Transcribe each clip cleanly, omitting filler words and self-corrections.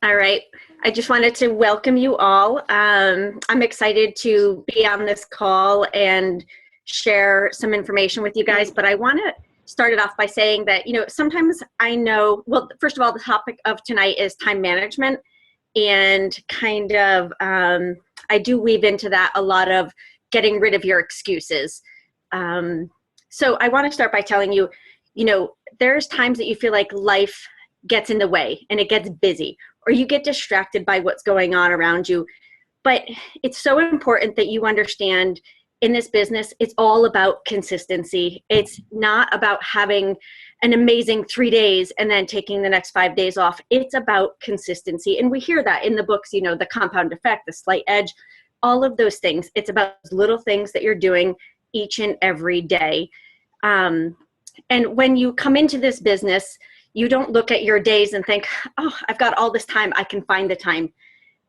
All right. I just wanted to welcome you all. I'm excited to be on this call and share some information with you guys, but I want to start it off by saying that, sometimes I know, well, first of all, the topic of tonight is time management, and I do weave into that a lot of getting rid of your excuses. So I want to start by telling you, there's times that you feel like life gets in the way and it gets busy, or you get distracted by what's going on around you. But it's so important that you understand in this business, it's all about consistency. It's not about having an amazing 3 days and then taking the next 5 days off. It's about consistency. And we hear that in the books, the compound effect, the slight edge, all of those things. It's about little things that you're doing each and every day. And when you come into this business, you don't look at your days and think, oh, I've got all this time, I can find the time.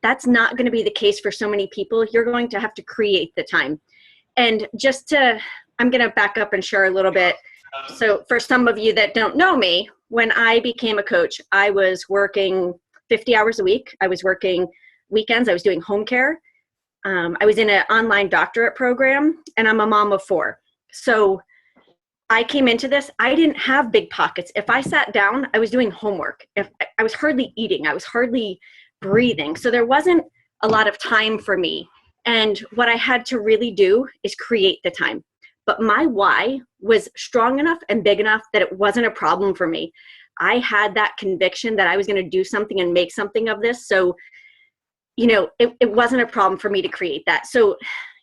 That's not going to be the case for so many people. You're going to have to create the time. And I'm going to back up and share a little bit. So for some of you that don't know me, when I became a coach, I was working 50 hours a week. I was working weekends. I was doing home care. I was in an online doctorate program, and I'm a mom of 4. So I came into this, I didn't have big pockets. If I sat down, I was doing homework. If I was hardly eating, I was hardly breathing. So there wasn't a lot of time for me. And what I had to really do is create the time. But my why was strong enough and big enough that it wasn't a problem for me. I had that conviction that I was going to do something and make something of this. So, it wasn't a problem for me to create that. So,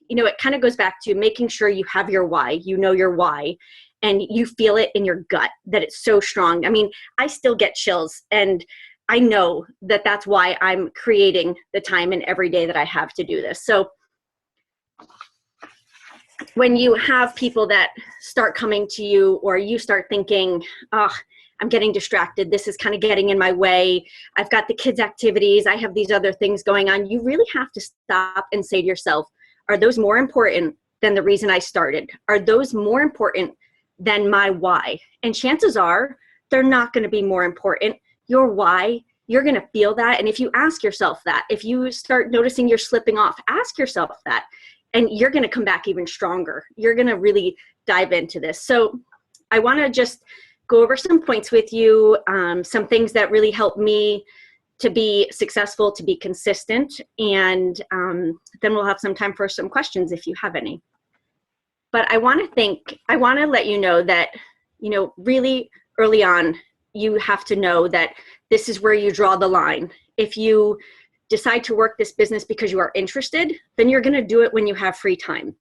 it kind of goes back to making sure you have your why, your why, and you feel it in your gut that it's so strong. I mean, I still get chills, and I know that that's why I'm creating the time in every day that I have to do this. So when you have people that start coming to you, or you start thinking, oh, I'm getting distracted, this is kind of getting in my way, I've got the kids' activities, I have these other things going on, you really have to stop and say to yourself, are those more important than the reason I started? Are those more important than my why? And chances are they're not going to be more important. Your why, you're going to feel that. And if you ask yourself that, if you start noticing you're slipping off, ask yourself that, and you're going to come back even stronger. You're going to really dive into this. So I want to just go over some points with you, some things that really help me to be successful, to be consistent, and then we'll have some time for some questions if you have any. But I want to let you know that, really early on, you have to know that this is where you draw the line. If you decide to work this business because you are interested, then you're going to do it when you have free time.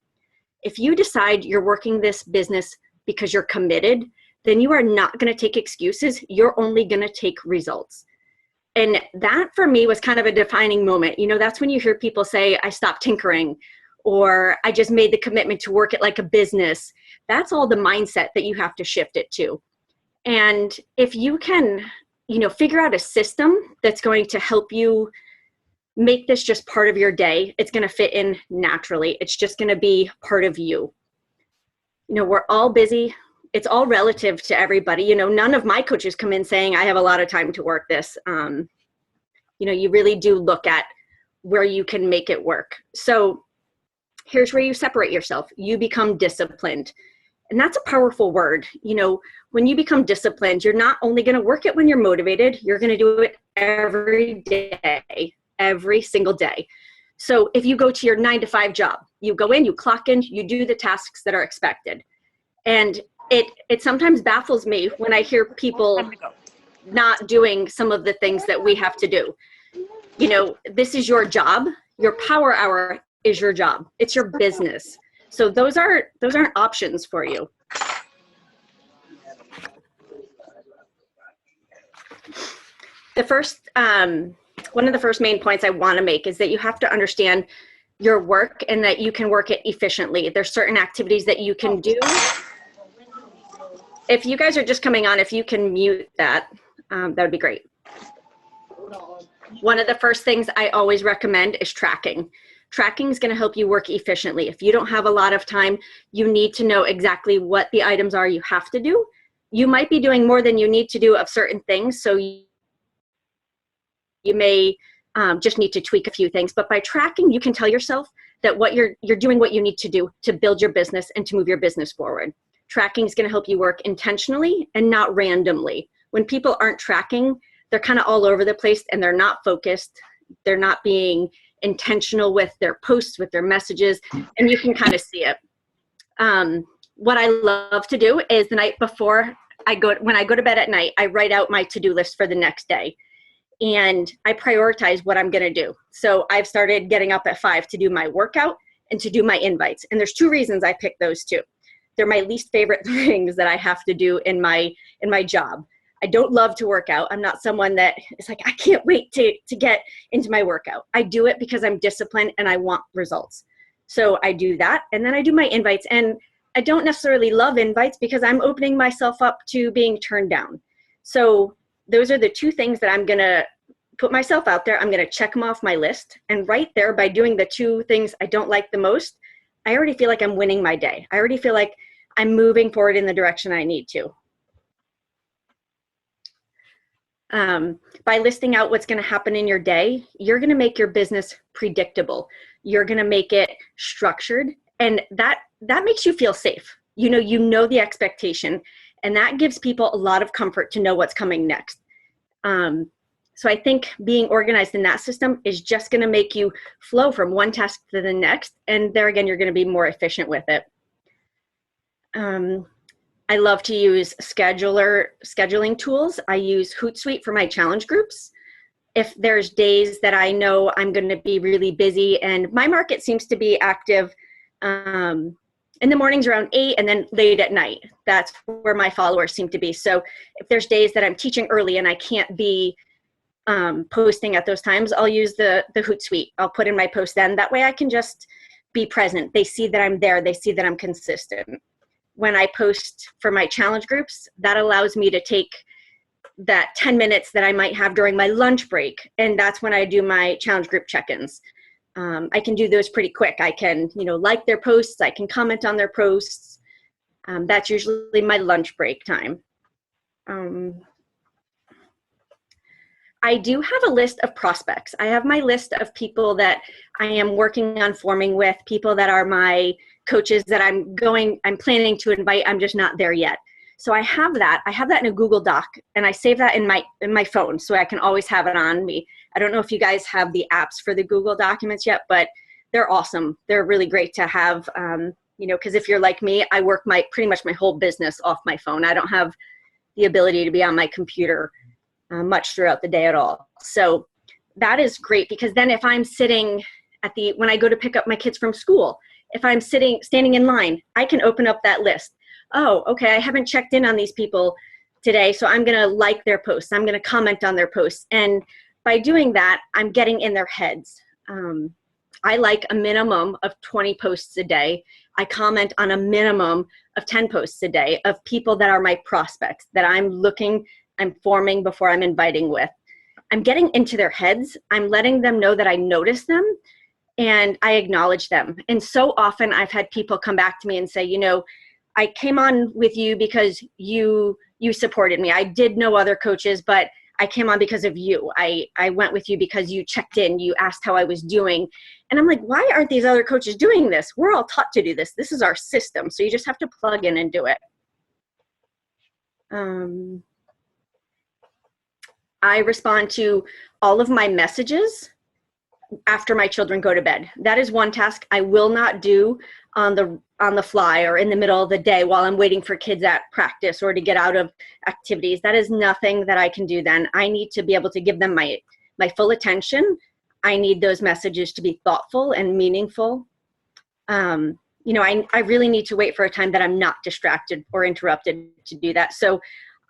If you decide you're working this business because you're committed, then you are not going to take excuses. You're only going to take results. And that for me was kind of a defining moment. That's when you hear people say, I stopped tinkering, or I just made the commitment to work it like a business. That's all the mindset that you have to shift it to. And if you can, figure out a system that's going to help you make this just part of your day, it's going to fit in naturally. It's just going to be part of you. We're all busy. It's all relative to everybody. None of my coaches come in saying, I have a lot of time to work this. You really do look at where you can make it work. So here's where you separate yourself. You become disciplined. And that's a powerful word. When you become disciplined, you're not only going to work it when you're motivated, you're going to do it every day, every single day. So if you go to your 9-to-5 job, you go in, you clock in, you do the tasks that are expected. And it sometimes baffles me when I hear people not doing some of the things that we have to do. This is your job. Your power hour is your job. It's your business. So those aren't options for you. The first, one of the first main points I want to make is that you have to understand your work and that you can work it efficiently. There's certain activities that you can do. If you guys are just coming on, if you can mute that, that would be great. One of the first things I always recommend is tracking. Tracking is going to help you work efficiently. If you don't have a lot of time, you need to know exactly what the items are you have to do. You might be doing more than you need to do of certain things, so You may just need to tweak a few things, but by tracking, you can tell yourself that what you're doing what you need to do to build your business and to move your business forward. Tracking is going to help you work intentionally and not randomly. When people aren't tracking, they're kind of all over the place and they're not focused. They're not being intentional with their posts, with their messages, and you can kind of see it. What I love to do is the night before when I go to bed at night, I write out my to-do list for the next day. And I prioritize what I'm going to do. So I've started getting up at 5 to do my workout and to do my invites. And there's 2 reasons I picked those 2. They're my least favorite things that I have to do in my job. I don't love to work out. I'm not someone that is like, I can't wait to get into my workout. I do it because I'm disciplined and I want results. So I do that. And then I do my invites. And I don't necessarily love invites because I'm opening myself up to being turned down. So those are the 2 things that I'm going to put myself out there. I'm going to check them off my list. And right there, by doing the 2 things I don't like the most, I already feel like I'm winning my day. I already feel like I'm moving forward in the direction I need to. By listing out what's going to happen in your day, you're going to make your business predictable. You're going to make it structured. And that makes you feel safe. You know the expectation. And that gives people a lot of comfort to know what's coming next. So I think being organized in that system is just going to make you flow from one task to the next. And there again, you're going to be more efficient with it. I love to use scheduling tools. I use Hootsuite for my challenge groups. If there's days that I know I'm going to be really busy, and my market seems to be active in the mornings around 8 and then late at night. That's where my followers seem to be. So if there's days that I'm teaching early and I can't be posting at those times, I'll use the Hootsuite. I'll put in my post then. That way I can just be present. They see that I'm there. They see that I'm consistent. When I post for my challenge groups, that allows me to take that 10 minutes that I might have during my lunch break. And that's when I do my challenge group check-ins. I can do those pretty quick. I can, like their posts. I can comment on their posts. That's usually my lunch break time. I do have a list of prospects. I have my list of people that I am working on forming with, people that are my coaches that I'm planning to invite. I'm just not there yet. So I have that in a Google Doc, and I save that in my phone so I can always have it on me. I don't know if you guys have the apps for the Google Documents yet, but they're awesome. They're really great to have, because if you're like me, I work pretty much my whole business off my phone. I don't have the ability to be on my computer much throughout the day at all. So that is great, because then if I'm sitting when I go to pick up my kids from school, if I'm standing in line, I can open up that list. Oh, okay, I haven't checked in on these people today, so I'm going to like their posts. I'm going to comment on their posts. And by doing that, I'm getting in their heads. I like a minimum of 20 posts a day. I comment on a minimum of 10 posts a day of people that are my prospects, that I'm forming before I'm inviting with. I'm getting into their heads. I'm letting them know that I notice them and I acknowledge them. And so often I've had people come back to me and say, I came on with you because you supported me. I did know other coaches, but I came on because of you. I went with you because you checked in, you asked how I was doing. And I'm like, why aren't these other coaches doing this? We're all taught to do this. This is our system. So you just have to plug in and do it. I respond to all of my messages after my children go to bed. That is one task I will not do on the fly or in the middle of the day while I'm waiting for kids at practice or to get out of activities. That is nothing that I can do then. I need to be able to give them my full attention. I need those messages to be thoughtful and meaningful. I really need to wait for a time that I'm not distracted or interrupted to do that. So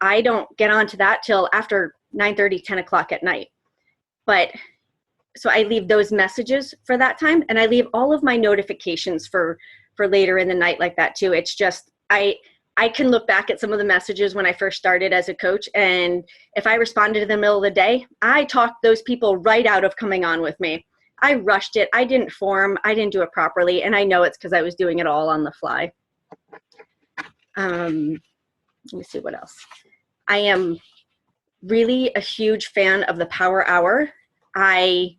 I don't get onto that till after 9:30, 10 o'clock at night. So I leave those messages for that time, and I leave all of my notifications for later in the night like that too. It's just, I can look back at some of the messages when I first started as a coach, and if I responded in the middle of the day, I talked those people right out of coming on with me. I rushed it. I didn't form. I didn't do it properly, and I know it's because I was doing it all on the fly. Let me see what else. I am really a huge fan of the Power Hour. I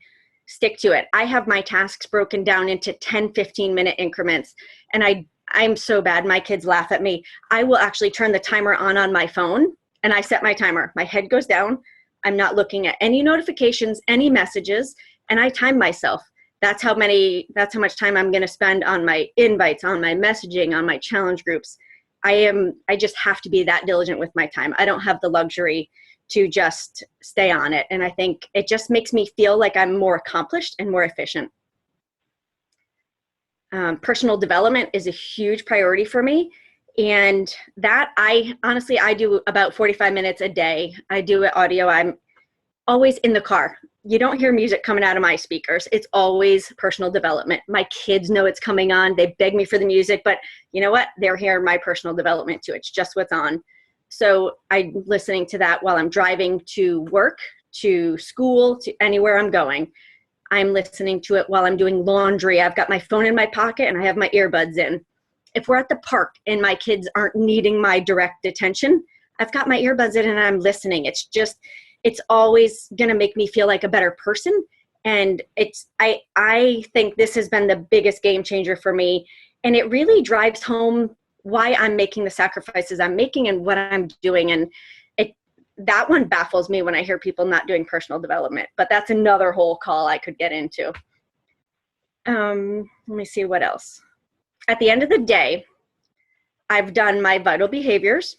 stick to it. I have my tasks broken down into 10, 15-minute increments. And I'm so bad. My kids laugh at me. I will actually turn the timer on my phone, and I set my timer. My head goes down. I'm not looking at any notifications, any messages, and I time myself. That's how much time I'm going to spend on my invites, on my messaging, on my challenge groups. I just have to be that diligent with my time. I don't have the luxury to just stay on it. And I think it just makes me feel like I'm more accomplished and more efficient. Personal development is a huge priority for me. And that I do about 45 minutes a day. I do it audio. I'm always in the car. You don't hear music coming out of my speakers. It's always personal development. My kids know it's coming on. They beg me for the music, but you know what? They're hearing my personal development too. It's just what's on. So I'm listening to that while I'm driving to work, to school, to anywhere I'm going. I'm listening to it while I'm doing laundry. I've got my phone in my pocket and I have my earbuds in. If we're at the park and my kids aren't needing my direct attention, I've got my earbuds in and I'm listening. It's always going to make me feel like a better person. And I think this has been the biggest game changer for me. And it really drives home why I'm making the sacrifices I'm making and what I'm doing. And that one baffles me when I hear people not doing personal development, but that's another whole call I could get into. Let me see what else. At the end of the day, I've done my vital behaviors.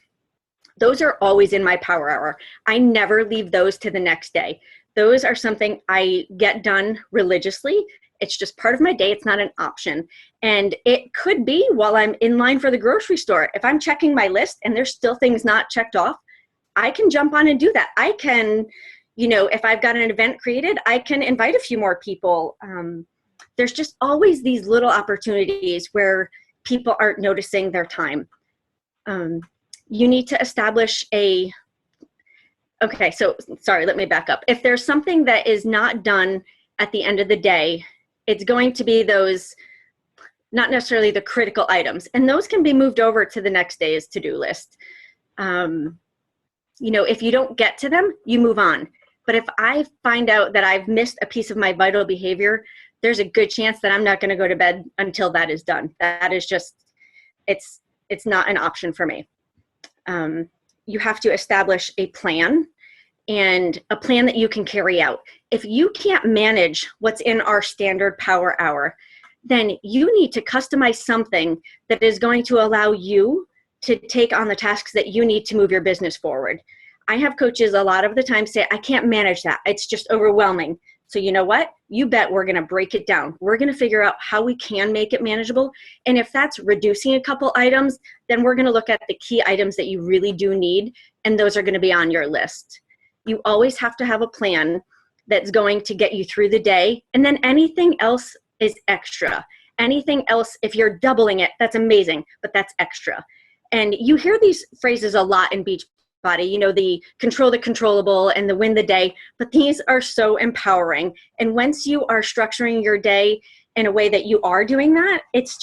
Those are always in my power hour. I never leave those to the next day. Those are something I get done religiously. It's just part of my day. It's not an option. And it could be while I'm in line for the grocery store. If I'm checking my list and there's still things not checked off, I can jump on and do that. I can, if I've got an event created, I can invite a few more people. There's just always these little opportunities where people aren't noticing their time. You need to establish okay, so sorry, let me back up. If there's something that is not done at the end of the day, it's going to be those, not necessarily the critical items, and those can be moved over to the next day's to-do list. If you don't get to them, you move on. But if I find out that I've missed a piece of my vital behavior, there's a good chance that I'm not going to go to bed until that is done. That is just, it's not an option for me. You have to establish a plan, and a plan that you can carry out. If you can't manage what's in our standard power hour, then you need to customize something that is going to allow you to take on the tasks that you need to move your business forward. I have coaches a lot of the time say, I can't manage that. It's just overwhelming. So you know what? You bet we're going to break it down. We're going to figure out how we can make it manageable. And if that's reducing a couple items, then we're going to look at the key items that you really do need, and those are going to be on your list. You always have to have a plan that's going to get you through the day, and then anything else is extra. Anything else, if you're doubling it, that's amazing, but that's extra. And you hear these phrases a lot in Beachbody, the control the controllable and the win the day, but these are so empowering. And once you are structuring your day in a way that you are doing that, it's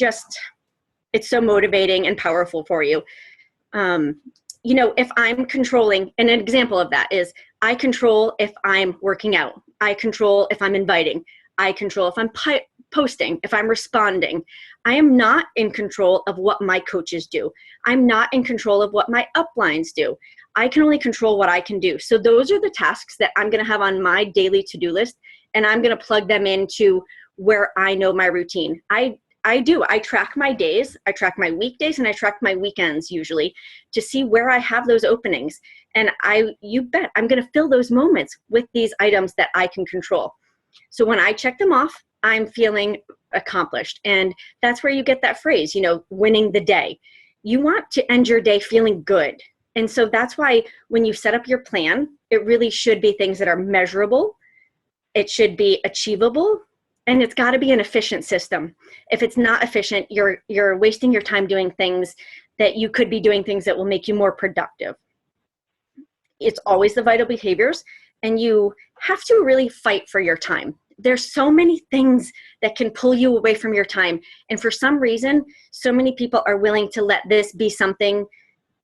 so motivating and powerful for you. If I'm controlling, and an example of that is I control if I'm working out. I control if I'm inviting. I control if I'm posting, if I'm responding. I am not in control of what my coaches do. I'm not in control of what my uplines do. I can only control what I can do. So those are the tasks that I'm going to have on my daily to-do list, and I'm going to plug them into where I know my routine. I track my days, I track my weekdays, and I track my weekends usually to see where I have those openings. And you bet I'm going to fill those moments with these items that I can control. So when I check them off, I'm feeling accomplished. And that's where you get that phrase, winning the day. You want to end your day feeling good. And so that's why when you set up your plan, it really should be things that are measurable. It should be achievable. And it's got to be an efficient system. If it's not efficient, you're wasting your time doing things that you could be doing things that will make you more productive. It's always the vital behaviors, and you have to really fight for your time. There's so many things that can pull you away from your time. And for some reason, so many people are willing to let this be something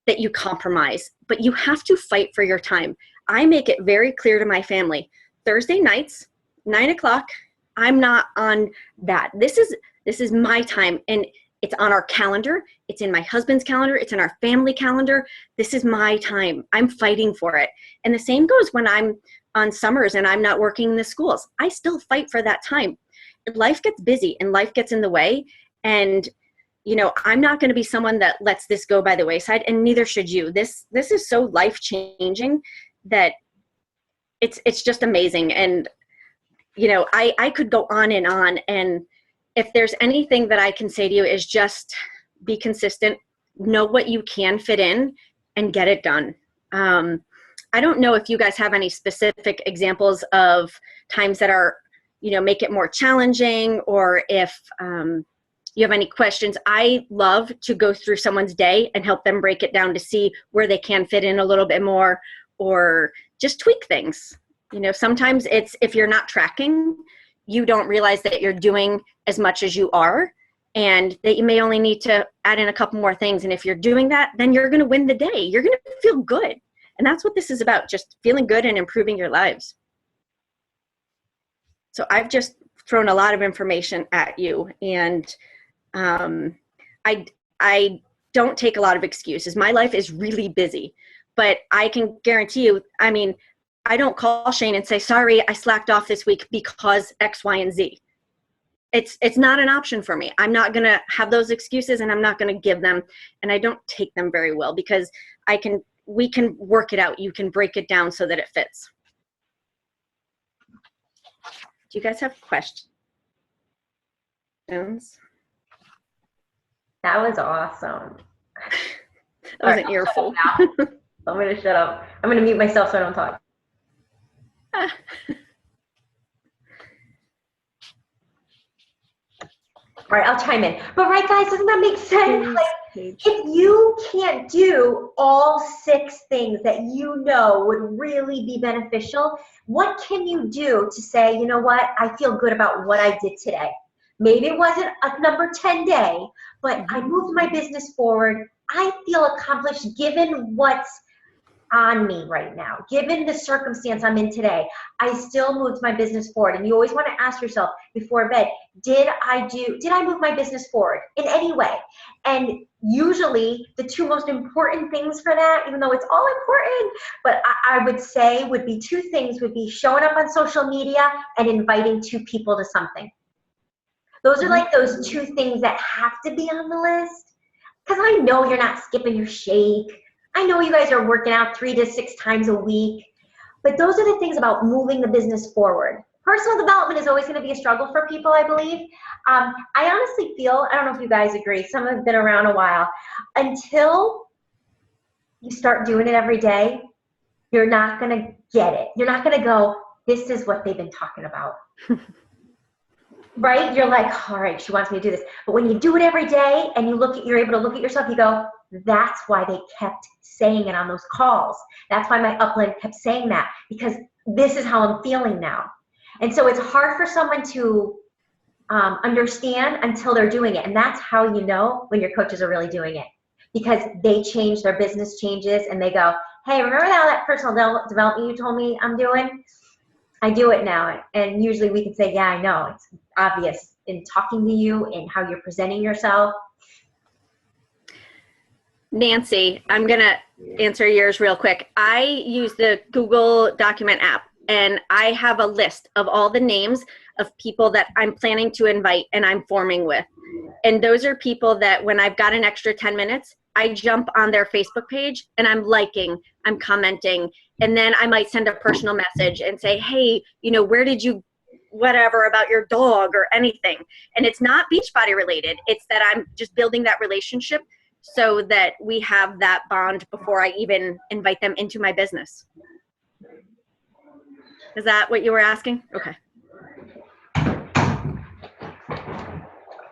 that you compromise, but you have to fight for your time. I make it very clear to my family, Thursday nights, 9 o'clock, I'm not on that. This is my time, and it's on our calendar. It's in my husband's calendar. It's in our family calendar. This is my time. I'm fighting for it. And the same goes when I'm on summers and I'm not working in the schools. I still fight for that time. Life gets busy and life gets in the way. And, I'm not going to be someone that lets this go by the wayside, and neither should you. This is so life-changing that it's just amazing. And, I could go on. And if there's anything that I can say to you is just be consistent, know what you can fit in, and get it done. I don't know if you guys have any specific examples of times that are, make it more challenging, or if you have any questions. I love to go through someone's day and help them break it down to see where they can fit in a little bit more, or just tweak things. Sometimes it's, if you're not tracking, you don't realize that you're doing as much as you are, and that you may only need to add in a couple more things. And if you're doing that, then you're going to win the day. You're going to feel good. And that's what this is about, just feeling good and improving your lives. So I've just thrown a lot of information at you, and I don't take a lot of excuses. My life is really busy, but I can guarantee you, I don't call Shane and say, sorry, I slacked off this week because X, Y, and Z. It's not an option for me. I'm not going to have those excuses, and I'm not going to give them, and I don't take them very well, because we can work it out. You can break it down so that it fits. Do you guys have questions? That was awesome. That was an earful. I'm going to shut up. I'm going to mute myself so I don't talk. All right, I'll chime in. But right, guys, doesn't that make sense? Like, if you can't do all 6 things that would really be beneficial, what can you do to say, you know what, I feel good about what I did today? Maybe it wasn't a number 10 day, but I moved my business forward. I feel accomplished given what's on me right now, given the circumstance I'm in today. I still moved my business forward. And you always want to ask yourself before bed, did I move my business forward in any way? And usually the 2 most important things for that, even though it's all important, but I would say would be 2 things, would be showing up on social media and inviting 2 people to something. Those are like those 2 things that have to be on the list. Because I know you're not skipping your shake. I know you guys are working out 3 to 6 times a week, but those are the things about moving the business forward. Personal development is always going to be a struggle for people, I believe. I honestly feel, I don't know if you guys agree, some have been around a while, until you start doing it every day, you're not going to get it. You're not going to go, this is what they've been talking about. Right? You're like, all right, she wants me to do this. But when you do it every day and you're able to look at yourself, you go, that's why they kept saying it on those calls. That's why my upline kept saying that, because this is how I'm feeling now. And so it's hard for someone to understand until they're doing it. And that's how you know when your coaches are really doing it, because they change, their business changes, and they go, hey, remember that personal development you told me I'm doing? I do it now. And usually we can say, yeah, I know. It's obvious in talking to you and how you're presenting yourself. Nancy, I'm going to answer yours real quick. I use the Google document app, and I have a list of all the names of people that I'm planning to invite and I'm forming with. And those are people that when I've got an extra 10 minutes, I jump on their Facebook page and I'm liking, I'm commenting, and then I might send a personal message and say, hey, where did you, whatever about your dog or anything. And it's not Beachbody related. It's that I'm just building that relationship so that we have that bond before I even invite them into my business. Is that what you were asking? Okay.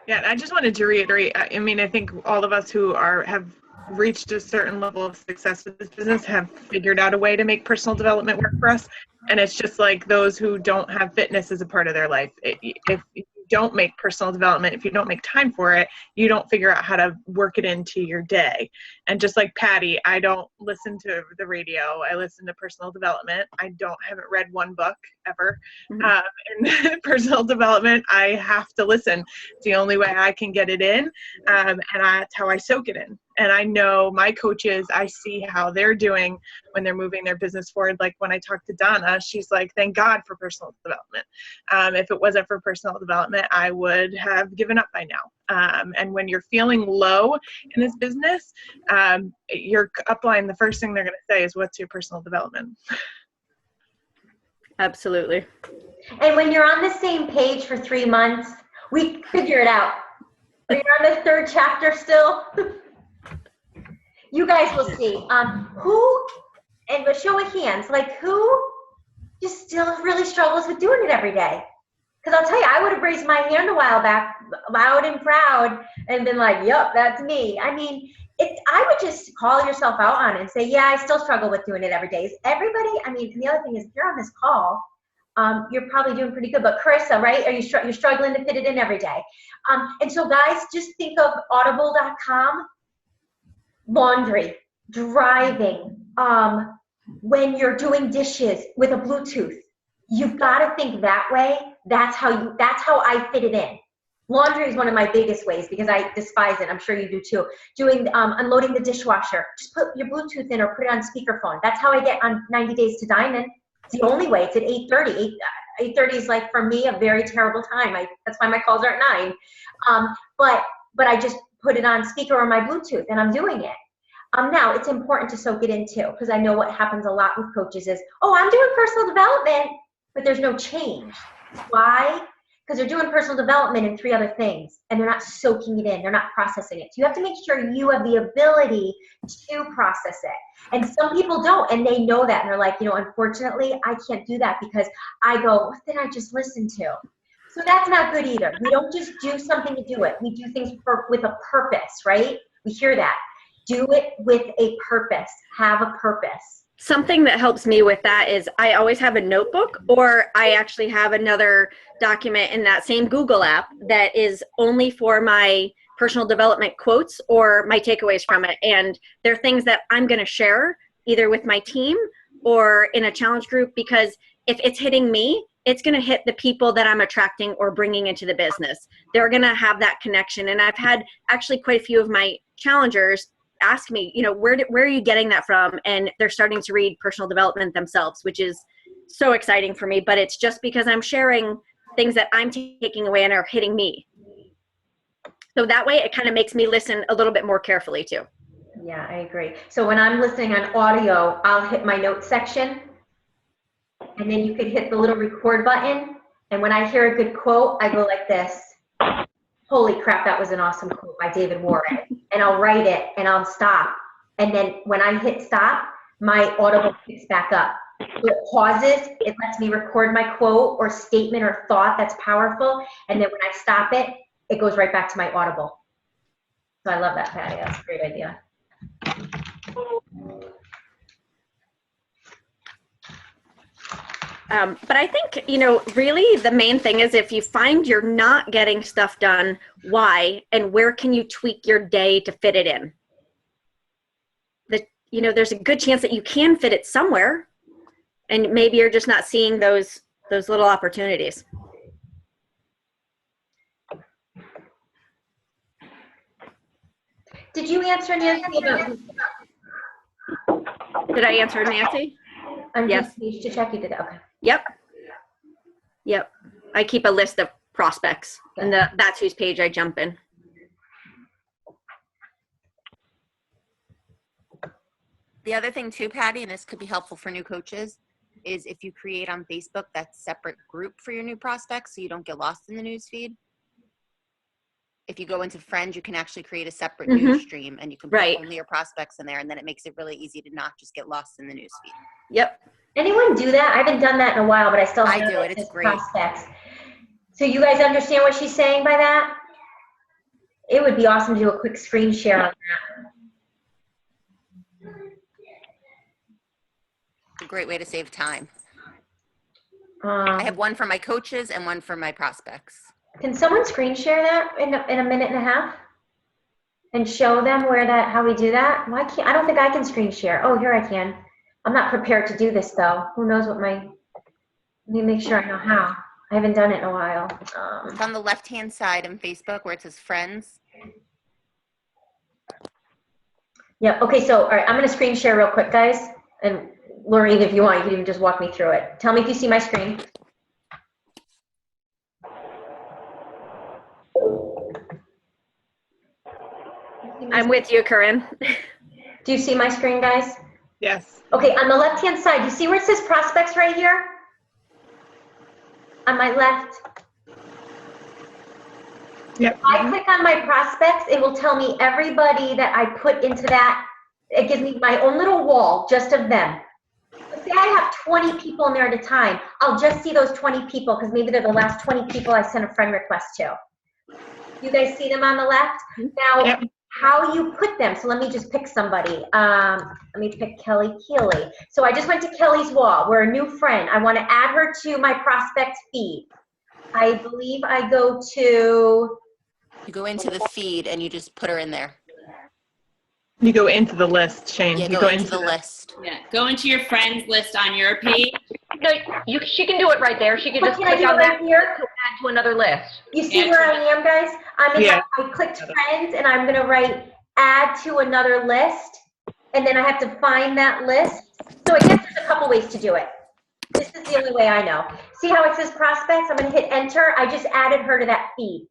Yeah, I just wanted to reiterate, I think all of us who have reached a certain level of success with this business have figured out a way to make personal development work for us. And it's just like those who don't have fitness as a part of their life. If you've don't make personal development, if you don't make time for it, you don't figure out how to work it into your day. And just like Patty, I don't listen to the radio. I listen to personal development. I haven't read one book ever. In personal development, I have to listen. It's the only way I can get it in. And that's how I soak it in. And I know my coaches, I see how they're doing when they're moving their business forward. Like when I talked to Donna, she's like, thank God for personal development. If it wasn't for personal development, I would have given up by now. And when you're feeling low in this business, your upline, the first thing they're going to say is, what's your personal development? Absolutely. And when you're on the same page for 3 months, we figure it out. When you're on the 3rd chapter still, you guys will see. Who, and with show of hands, like who just still really struggles with doing it every day? Because I'll tell you, I would have raised my hand a while back, loud and proud, and been like, yep, that's me. I mean, I would just call yourself out on it and say, yeah, I still struggle with doing it every day. Is everybody, I mean, and the other thing is, if you're on this call, you're probably doing pretty good. But Carissa, right? You're struggling to fit it in every day. And so guys, just think of audible.com, laundry, driving, when you're doing dishes with a Bluetooth. You've got to think that way. That's how I fit it in. Laundry is one of my biggest ways because I despise it. I'm sure you do too. Doing unloading the dishwasher. Just put your Bluetooth in or put it on speakerphone. That's how I get on 90 Days to Diamond. It's the only way. It's at 8:30. 8:30 is like for me a very terrible time. That's why my calls are at 9. But I just put it on speaker or my Bluetooth and I'm doing it. Now it's important to soak it in too, because I know what happens a lot with coaches is, oh, I'm doing personal development, but there's no change. Why? Because they're doing personal development in 3 other things and they're not soaking it in. They're not processing it. So you have to make sure you have the ability to process it. And some people don't, and they know that. And they're like, unfortunately, I can't do that because I go, what did I just listen to? So that's not good either. We don't just do something to do it. We do things with a purpose, right? We hear that. Do it with a purpose. Have a purpose. Something that helps me with that is I always have a notebook, or I actually have another document in that same Google app that is only for my personal development quotes or my takeaways from it. And they're things that I'm going to share either with my team or in a challenge group, because if it's hitting me, it's going to hit the people that I'm attracting or bringing into the business. They're going to have that connection. And I've had actually quite a few of my challengers ask me, where are you getting that from? And they're starting to read personal development themselves, which is so exciting for me. But it's just because I'm sharing things that I'm taking away and are hitting me. So that way it kind of makes me listen a little bit more carefully too. Yeah, I agree. So when I'm listening on audio, I'll hit my notes section, and then you could hit the little record button. And when I hear a good quote, I go like this. Holy crap, that was an awesome quote by David Warren. And I'll write it and I'll stop. And then when I hit stop, my Audible picks back up. So it pauses, it lets me record my quote or statement or thought that's powerful. And then when I stop it, it goes right back to my Audible. So I love that, Patty. That's a great idea. But I think, really the main thing is if you find you're not getting stuff done, why, and where can you tweak your day to fit it in? There's a good chance that you can fit it somewhere, and maybe you're just not seeing those little opportunities. Did you answer Nancy about? Did I answer Nancy? Yes. To check you did. Okay. Yep. I keep a list of prospects, and that's whose page I jump in. The other thing too, Patty, and this could be helpful for new coaches, is if you create on Facebook that separate group for your new prospects so you don't get lost in the news feed. If you go into Friends, you can actually create a separate news stream, and you can put only your prospects in there, and then it makes it really easy to not just get lost in the news feed. Yep. Anyone do that? I haven't done that in a while, but I still have do it. It's great. Prospects. So you guys understand what she's saying by that? It would be awesome to do a quick screen share on that. It's a great way to save time. I have one for my coaches and one for my prospects. Can someone screen share that in a minute and a half? And show them how we do that? Why can't, I don't think I can screen share. Oh, here I can. I'm not prepared to do this though. Who knows let me make sure I know how. I haven't done it in a while. It's on the left-hand side in Facebook where it says friends. Yeah, okay, so, all right, I'm gonna screen share real quick, guys. And Lorraine, if you want, you can even just walk me through it. Tell me if you see my screen. I'm with you, Corinne. Do you see my screen, guys? Yes. Okay, on the left-hand side, you see where it says prospects right here? On my left. Yep. If I click on my prospects, it will tell me everybody that I put into that. It gives me my own little wall just of them. But say I have 20 people in there at a time, I'll just see those 20 people because maybe they're the last 20 people I sent a friend request to. You guys see them on the left? Now, Yep. how you put them, so let me just pick somebody. Let me pick Kelly Keeley. So I just went to Kelly's wall. We're a new friend. I want to add her to my prospect feed. I believe I go to... You go into the feed and you just put her in there. You go into the list, Shane. Yeah, You go into the list. Yeah, go into your friends list on your page. No, she can do it right there. She can But just can I click do on it that right here? to add to another list. You see Yeah, where I am, guys? Yeah. I clicked friends, and I'm going to write add to another list, and then I have to find that list. So I guess there's a couple ways to do it. This is the only way I know. See how it says prospects? I'm going to hit enter. I just added her to that feed.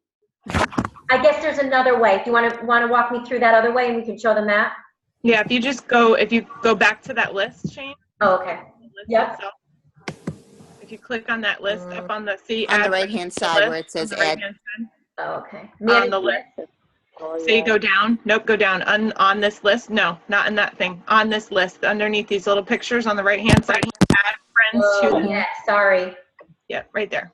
I guess there's another way. Do you want to walk me through that other way, and we can show them that? Yeah, if you go back to that list, Shane. Oh, okay. List Yep. itself. If you click on that list up on the On the right-hand side where it says add. Oh, okay. On the list. So you go down. Nope, go down. On this list. No, not in that thing. On this list, underneath these little pictures on the right-hand side. Add friends Oh, to. yeah, sorry. Yeah, right there.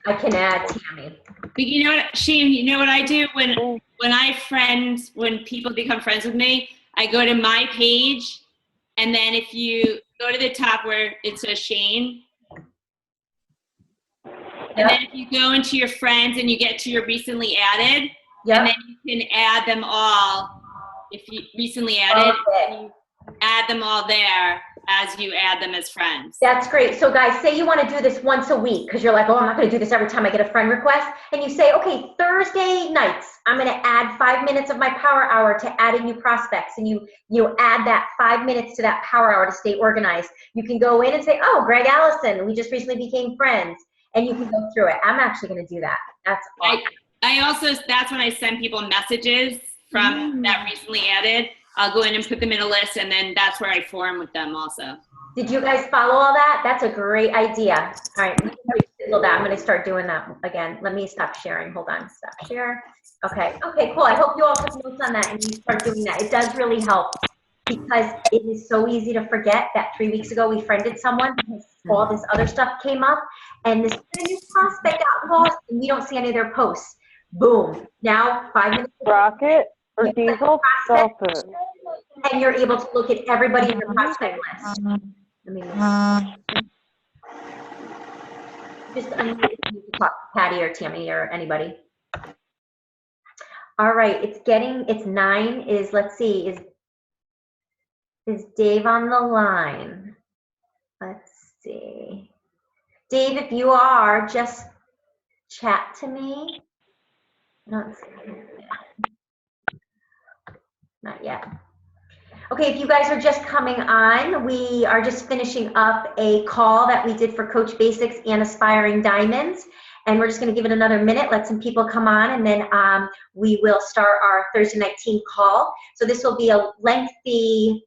I can add Tammy. But you know what, Shane, you know what I do when people become friends with me, I go to my page, and then if you go to the top where it says Shane, and then if you go into your friends and you get to your recently added, and then you can add them all. If you recently added, and you add them all there as you add them as friends. That's great. So guys, say you want to do this once a week because you're like, oh, I'm not going to do this every time I get a friend request. And you say, okay, Thursday nights, I'm going to add 5 minutes of my power hour to adding new prospects. And you add that 5 minutes to that power hour to stay organized. You can go in and say, oh, Greg Allison, we just recently became friends. And you can go through it. I'm actually going to do that. That's awesome. I also, that's when I send people messages from that recently added. I'll go in and put them in a list, and then that's where I form with them also. Did you guys follow all that? That's a great idea. All right, I'm going to start doing that again. Let me stop sharing. Hold on. Stop share. Okay, cool. I hope you all took notes on that and you start doing that. It does really help because it is so easy to forget that 3 weeks ago we friended someone because all this other stuff came up, and this new prospect got lost, and we don't see any of their posts. Boom. Now, 5 minutes. Rocket or Diesel? Sulfur. And you're able to look at everybody in your prospect list. Let me just unmute if you can talk to Patty or Tammy or anybody. All right, it's 9. Let's see, is Dave on the line? Let's see. Dave, if you are, just chat to me. Not yet. Okay, if you guys are just coming on, we are just finishing up a call that we did for Coach Basics and Aspiring Diamonds. And we're just going to give it another minute, let some people come on, and then we will start our Thursday night team call. So this will be a lengthy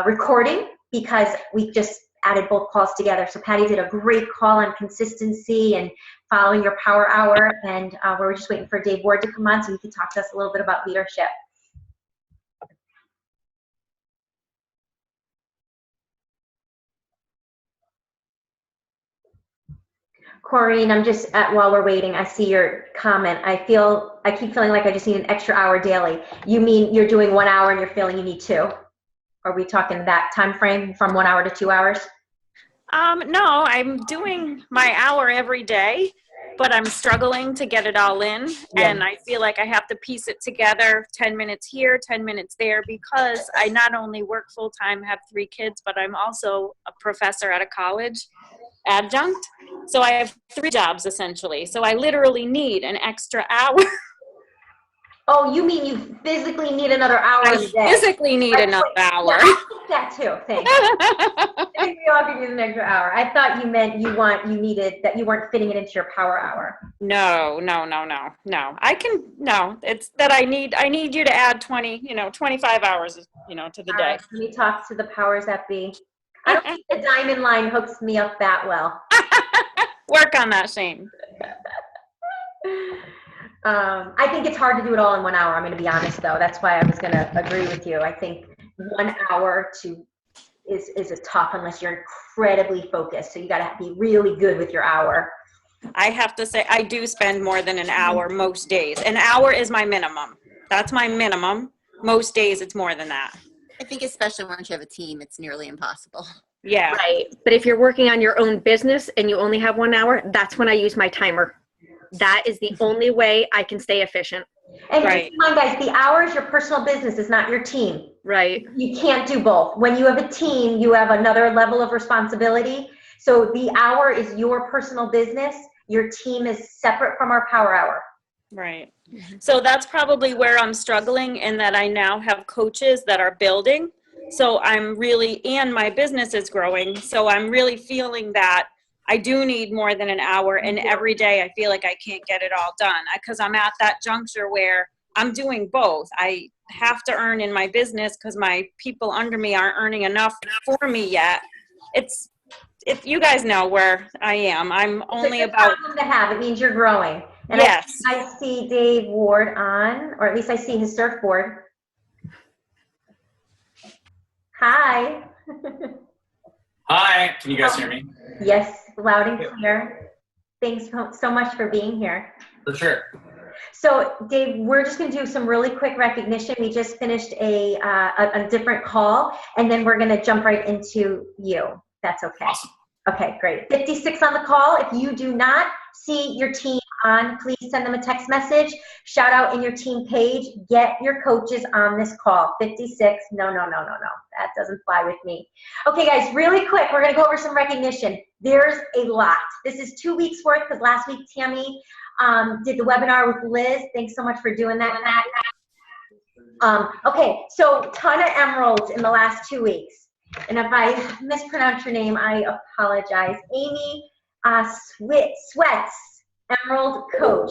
recording because we just added both calls together. So Patty did a great call on consistency and following your power hour. And we're just waiting for Dave Ward to come on so he can talk to us a little bit about leadership. Corrine, I'm just, while we're waiting, I see your comment. I keep feeling like I just need an extra hour daily. You mean you're doing 1 hour and you're feeling you need 2? Are we talking that time frame from 1 hour to 2 hours? No, I'm doing my hour every day, but I'm struggling to get it all in. And I feel like I have to piece it together, 10 minutes here, 10 minutes there, because I not only work full-time, have 3 kids, but I'm also a professor at a college, adjunct. So I have 3 jobs essentially. So I literally need an extra hour. Oh, you mean you physically need another hour I a day? physically need another hour. Yeah, I think that too. Thanks. I think we all could use an extra hour. I thought you meant you needed that you weren't fitting it into your power hour. No. It's that I need you to add 25 hours, to the All day. right, let me talk to the powers that be. I don't think the diamond line hooks me up that well. Work on that, Shane. I think it's hard to do it all in 1 hour. I'm going to be honest, though. That's why I was going to agree with you. I think 1 hour is a tough unless you're incredibly focused. So you got to be really good with your hour. I have to say I do spend more than an hour most days. An hour is my minimum. That's my minimum. Most days it's more than that. I think especially once you have a team, it's nearly impossible. Yeah. Right. But if you're working on your own business and you only have 1 hour, that's when I use my timer. That is the only way I can stay efficient. And keep in mind, guys, the hour is your personal business. It's not your team. Right. You can't do both. When you have a team, you have another level of responsibility. So the hour is your personal business. Your team is separate from our power hour. Right. So that's probably where I'm struggling, in that I now have coaches that are building. So and my business is growing. So I'm really feeling that I do need more than an hour, and every day I feel like I can't get it all done because I'm at that juncture where I'm doing both. I have to earn in my business because my people under me aren't earning enough for me yet. If you guys know where I am, I'm only it's a about problem to have. It means you're growing. And yes. I see Dave Ward on, or at least I see his surfboard. Hi. Hi, can you guys hear me? Yes, loud and clear. Thanks so much for being here. For sure. So, Dave, we're just going to do some really quick recognition. We just finished a different call, and then we're going to jump right into you. That's okay. Awesome. Okay, great. 56 on the call. If you do not see your team on, please send them a text message. Shout out in your team page. Get your coaches on this call. 56. No. That doesn't fly with me. Okay, guys, really quick. We're going to go over some recognition. There's a lot. This is 2 weeks worth because last week Tammy did the webinar with Liz. Thanks so much for doing that. Okay, so ton of emeralds in the last 2 weeks. And if I mispronounce your name, I apologize. Amy Sweats, Emerald Coach.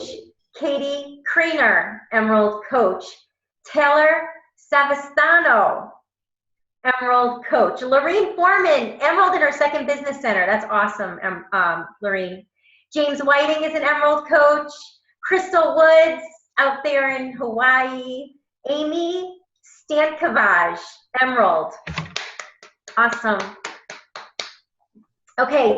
Katie Craner, Emerald Coach. Taylor Savastano, Emerald Coach. Lorene Foreman, Emerald in her second business center. That's awesome, Lorene. James Whiting is an Emerald Coach. Crystal Woods out there in Hawaii. Amy Stankovaj, Emerald. Awesome. Okay,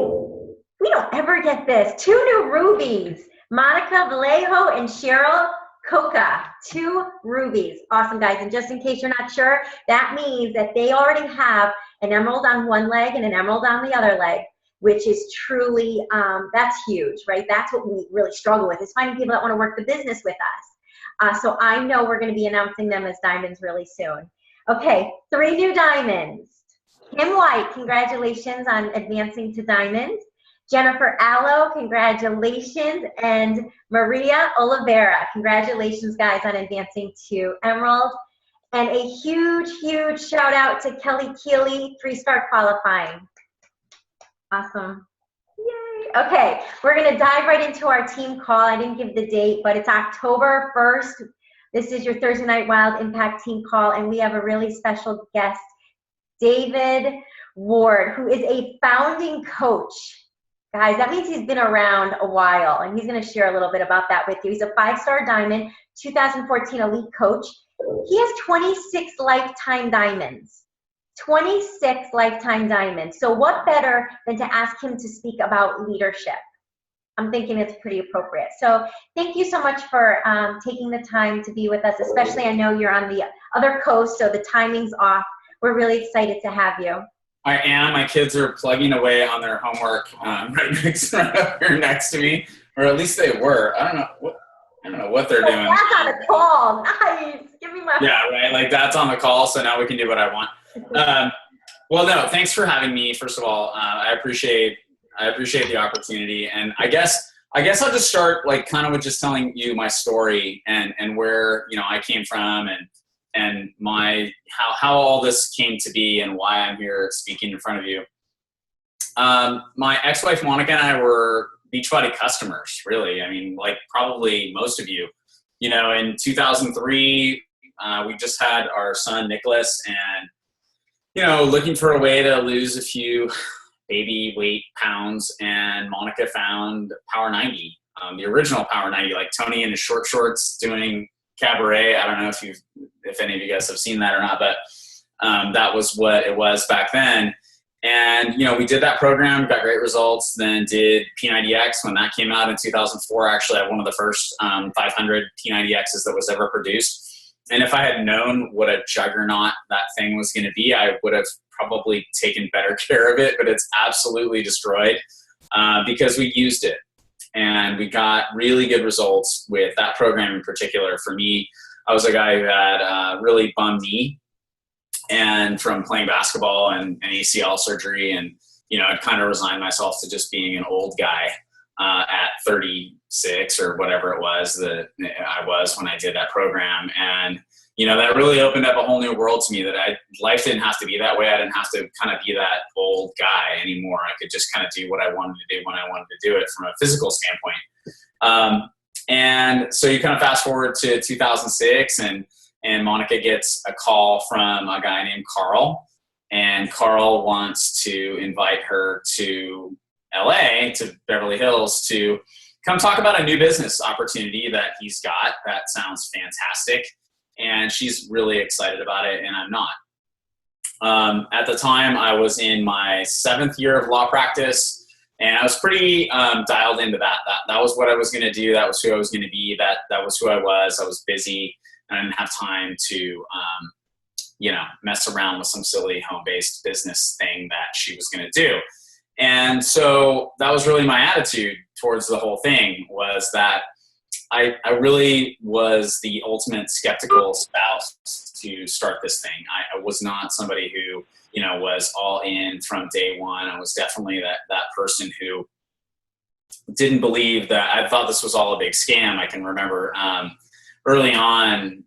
we don't ever get this. 2 new rubies. Monica Vallejo and Cheryl Coca. 2 rubies. Awesome, guys. And just in case you're not sure, that means that they already have an emerald on one leg and an emerald on the other leg, which is truly, that's huge, right? That's what we really struggle with, is finding people that want to work the business with us. So I know we're going to be announcing them as diamonds really soon. Okay, 3 new diamonds. Kim White, congratulations on advancing to diamonds. Jennifer Allo, congratulations. And Maria Oliveira, congratulations, guys, on advancing to emerald. And a huge shout out to Kelly Keeley, 3-star qualifying. Awesome. Yay. Okay, we're going to dive right into our team call. I didn't give the date, but it's October 1st. This is your Thursday Night Wild Impact team call, and we have a really special guest, David Ward, who is a founding coach. Guys, that means he's been around a while, and he's going to share a little bit about that with you. He's a 5-star diamond, 2014 elite coach. He has 26 lifetime diamonds. 26 lifetime diamonds. So what better than to ask him to speak about leadership? I'm thinking it's pretty appropriate. So thank you so much for taking the time to be with us, especially I know you're on the other coast, so the timing's off. We're really excited to have you. I am. My kids are plugging away on their homework right next to me. or at least they were. I don't know what they're doing. That's on a call. Nice. Give me my. Yeah, right. Like that's on the call, so now we can do what I want. Well, no, thanks for having me. First of all, I appreciate the opportunity, and I guess I'll just start like kind of with just telling you my story and where I came from and my how all this came to be and why I'm here speaking in front of you. My ex-wife Monica and I were Beachbody customers, really. I mean, like probably most of you. In 2003, we just had our son Nicholas, and looking for a way to lose a few baby weight pounds, and Monica found Power 90, the original Power 90, like Tony in his short shorts doing cabaret. I don't know if any of you guys have seen that or not, but that was what it was back then. And, we did that program, got great results, then did P90X when that came out in 2004. Actually, I had one of the first 500 P90Xs that was ever produced. And if I had known what a juggernaut that thing was going to be, I would have probably taken better care of it, but it's absolutely destroyed because we used it. And we got really good results with that program in particular. For me, I was a guy who had a really bum knee, and from playing basketball and ACL surgery, and I'd kind of resigned myself to just being an old guy at 36 or whatever it was that I was when I did that program. And that really opened up a whole new world to me, that life didn't have to be that way. I didn't have to kind of be that old guy anymore. I could just kind of do what I wanted to do when I wanted to do it from a physical standpoint. And so you kind of fast forward to 2006, and Monica gets a call from a guy named Carl, and Carl wants to invite her to LA, to Beverly Hills, to come talk about a new business opportunity that he's got. That sounds fantastic. And she's really excited about it, and I'm not. At the time, I was in my 7th year of law practice, and I was pretty dialed into that. That was what I was going to do. That was who I was going to be. That was who I was. I was busy, and I didn't have time to, mess around with some silly home-based business thing that she was going to do. And so that was really my attitude towards the whole thing, was that I really was the ultimate skeptical spouse to start this thing. I was not somebody who, was all in from day one. I was definitely that person who didn't believe that. I thought this was all a big scam. I can remember early on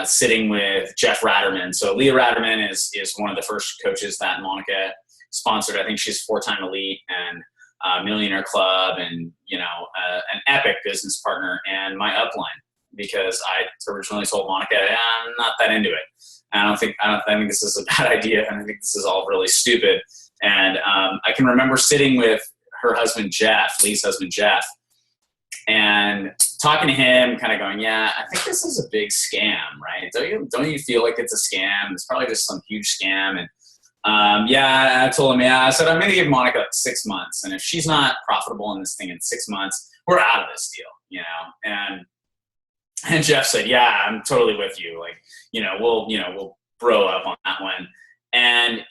sitting with Jeff Ratterman. So Leah Ratterman is one of the first coaches that Monica sponsored. I think she's 4-time elite and Millionaire Club, and an epic business partner, and my upline, because I originally told Monica, I'm not that into it. I think this is a bad idea, and I think this is all really stupid. And I can remember sitting with her husband Jeff, Lee's husband Jeff, and talking to him, kind of going, yeah, I think this is a big scam, right? Don't you feel like it's a scam? It's probably just some huge scam. And I told him, I said, I'm going to give Monica 6 months. And if she's not profitable in this thing in 6 months, we're out of this deal, And Jeff said, yeah, I'm totally with you. Like, we'll bro up on that one. And,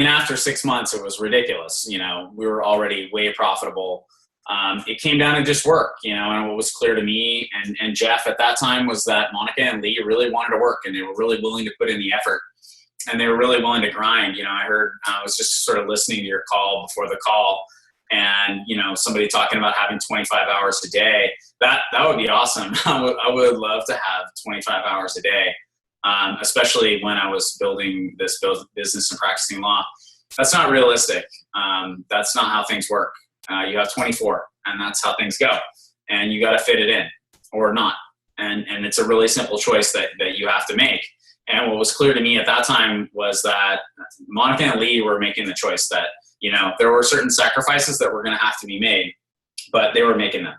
after 6 months, it was ridiculous. We were already way profitable. It came down to just work, and what was clear to me and Jeff at that time was that Monica and Lee really wanted to work, and they were really willing to put in the effort. And they were really willing to grind. I was just sort of listening to your call before the call, and, somebody talking about having 25 hours a day. That would be awesome. I would love to have 25 hours a day, especially when I was building this business and practicing law. That's not realistic. That's not how things work. You have 24, and that's how things go. And you got to fit it in or not. And it's a really simple choice that you have to make. And what was clear to me at that time was that Monica and Lee were making the choice that, there were certain sacrifices that were going to have to be made, but they were making them.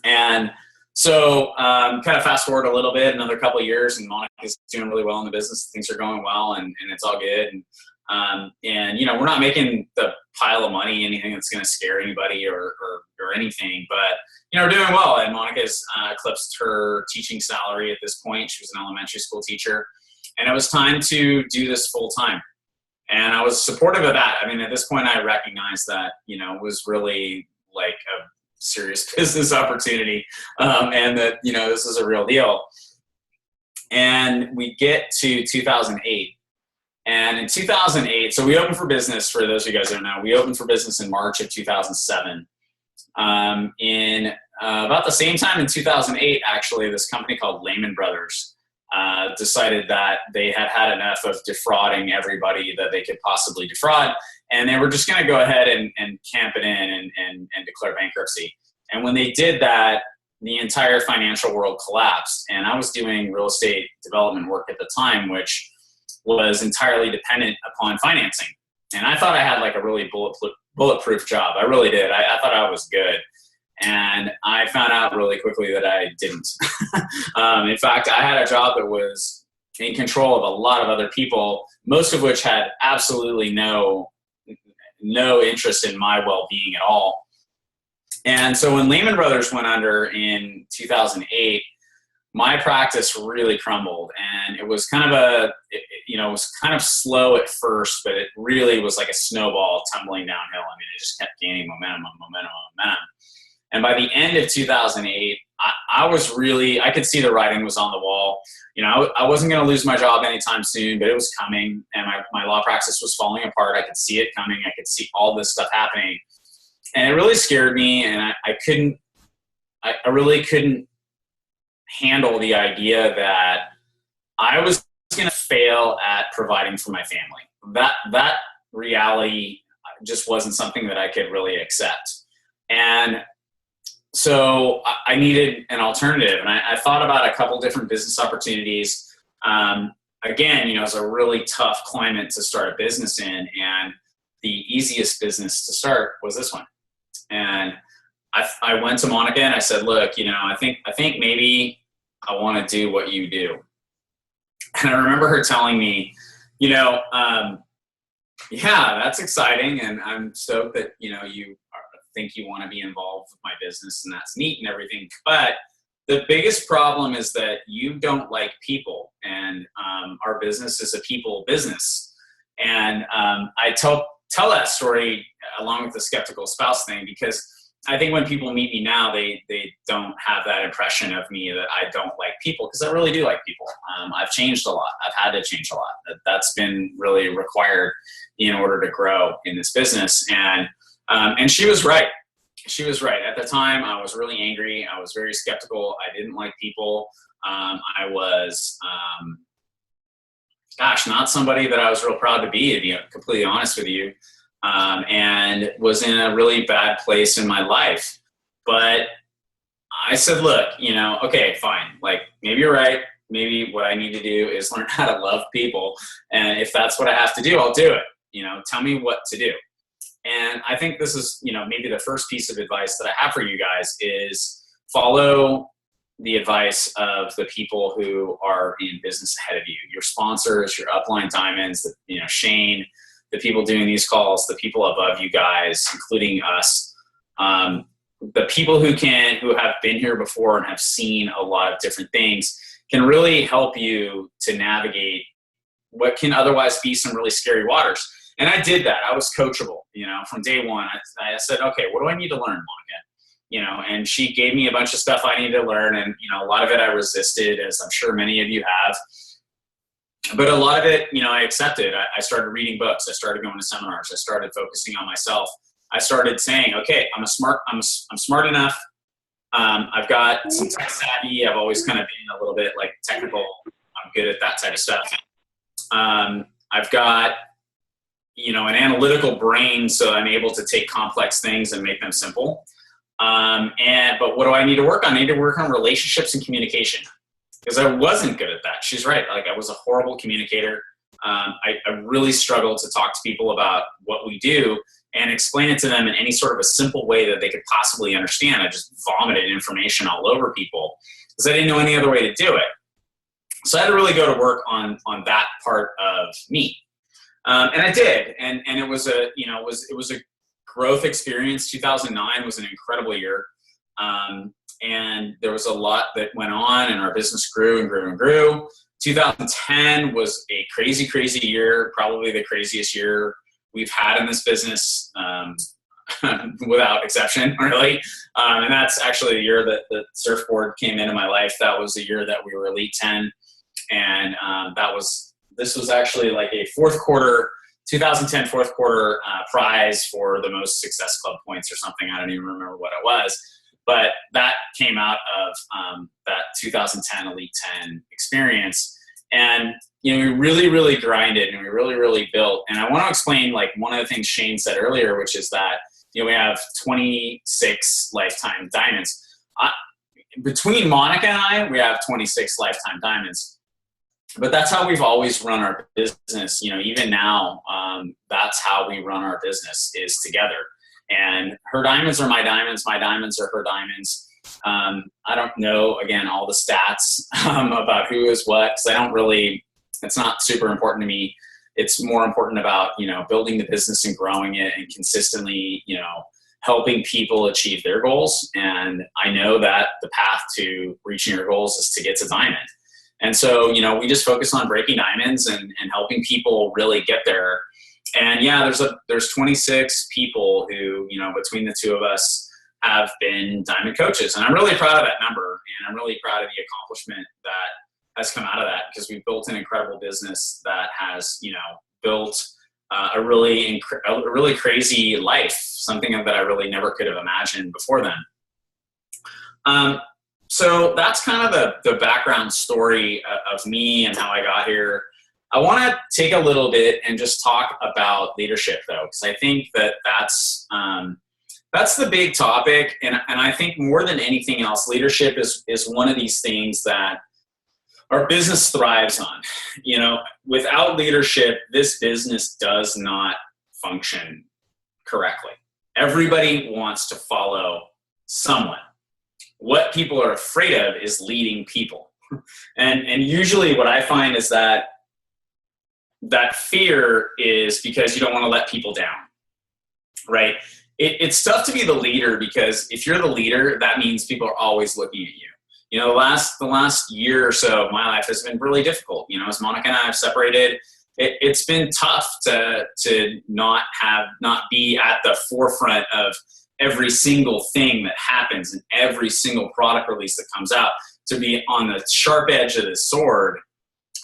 And so kind of fast forward a little bit, another couple of years, and Monica's doing really well in the business. Things are going well, and it's all good. And we're not making the pile of money, anything that's going to scare anybody or anything, but, we're doing well. And Monica's eclipsed her teaching salary at this point. She was an elementary school teacher, and it was time to do this full time. And I was supportive of that. At this point I recognized that, it was really like serious business opportunity, and that, you know, this is a real deal. And we get to 2008. And in 2008, so we opened for business, for those of you guys who don't know, we opened for business in March of 2007. In about the same time in 2008, actually, this company called Lehman Brothers decided that they had had enough of defrauding everybody that they could possibly defraud, and they were just going to go ahead and camp it in and declare bankruptcy. And when they did that, the entire financial world collapsed. And I was doing real estate development work at the time, which was entirely dependent upon financing. And I thought I had like a really bulletproof job. I really did. I thought I was good. And I found out really quickly that I didn't. In fact, I had a job that was in control of a lot of other people, most of which had absolutely no interest in my well-being at all. And so when Lehman Brothers went under in 2008, my practice really crumbled, and it was kind of it was kind of slow at first, but it really was like a snowball tumbling downhill. I mean, it just kept gaining momentum. And by the end of 2008, I could see the writing was on the wall. You know, I wasn't going to lose my job anytime soon, but it was coming, and my law practice was falling apart. I could see it coming. I could see all this stuff happening. And it really scared me, and I really couldn't handle the idea that I was going to fail at providing for my family. That reality just wasn't something that I could really accept. And so I needed an alternative, and I thought about a couple different business opportunities. Again, you know, it's a really tough climate to start a business in, and the easiest business to start was this one. And I went to Monica and I said, look, you know, I think maybe I want to do what you do. And I remember her telling me, you know, yeah, that's exciting, and I'm stoked that, you know, you think you want to be involved with my business, and that's neat and everything. But the biggest problem is that you don't like people, and our business is a people business. And I tell that story along with the skeptical spouse thing, because I think when people meet me now, they don't have that impression of me that I don't like people, because I really do like people. I've changed a lot. I've had to change a lot. That's been really required in order to grow in this business. And she was right. She was right. At the time, I was really angry. I was very skeptical. I didn't like people. I was, not somebody that I was real proud to be completely honest with you. And was in a really bad place in my life. But I said, look, you know, okay, fine. Like, maybe you're right. Maybe what I need to do is learn how to love people. And if that's what I have to do, I'll do it. You know, tell me what to do. And I think this is, you know, maybe the first piece of advice that I have for you guys is follow the advice of the people who are in business ahead of you, your sponsors, your upline diamonds, you know, Shane, the people doing these calls, the people above you guys, including us, the people who have been here before and have seen a lot of different things can really help you to navigate what can otherwise be some really scary waters. And I did that. I was coachable, you know, from day one. I said, okay, what do I need to learn, Monica? You know, and she gave me a bunch of stuff I needed to learn. And, you know, a lot of it I resisted, as I'm sure many of you have. But a lot of it, you know, I accepted. I started reading books. I started going to seminars. I started focusing on myself. I started saying, okay, I'm smart enough. I've got some tech savvy. I've always kind of been a little bit like technical. I'm good at that type of stuff. I've got, you know, an analytical brain, so I'm able to take complex things and make them simple. But what do I need to work on? I need to work on relationships and communication, because I wasn't good at that. She's right. Like, I was a horrible communicator. I really struggled to talk to people about what we do and explain it to them in any sort of a simple way that they could possibly understand. I just vomited information all over people because I didn't know any other way to do it. So I had to really go to work on that part of me. And I did. And it was a growth experience. 2009 was an incredible year. And there was a lot that went on, and our business grew and grew and grew. 2010 was a crazy, crazy year, probably the craziest year we've had in this business. without exception, really. And that's actually the year that the surfboard came into my life. That was the year that we were Elite 10. And this was actually like a 2010 fourth quarter prize for the most Success Club points or something. I don't even remember what it was. But that came out of that 2010 Elite 10 experience. And, we really, really grinded and we really, really built. And I want to explain like one of the things Shane said earlier, which is that, we have 26 lifetime diamonds. Between Monica and I, we have 26 lifetime diamonds. But that's how we've always run our business. Even now, that's how we run our business, is together. And her diamonds are my diamonds are her diamonds. I don't know, again, all the stats about who is what, because it's not super important to me. It's more important about, building the business and growing it and consistently, helping people achieve their goals. And I know that the path to reaching your goals is to get to diamond. And so, we just focus on breaking diamonds and helping people really get there. And yeah, there's 26 people who, between the two of us have been diamond coaches. And I'm really proud of that number. And I'm really proud of the accomplishment that has come out of that, because we've built an incredible business that has, built a really crazy life, something that I really never could have imagined before then. So that's kind of the background story of me and how I got here. I want to take a little bit and just talk about leadership, though, because I think that's the big topic. And I think more than anything else, leadership is one of these things that our business thrives on. Without leadership, this business does not function correctly. Everybody wants to follow someone. What people are afraid of is leading people. And usually what I find is that fear is because you don't want to let people down, right? It's tough to be the leader, because if you're the leader, that means people are always looking at you. The last year or so of my life has been really difficult. As Monica and I have separated, it's been tough to not be at the forefront of every single thing that happens and every single product release that comes out. To be on the sharp edge of the sword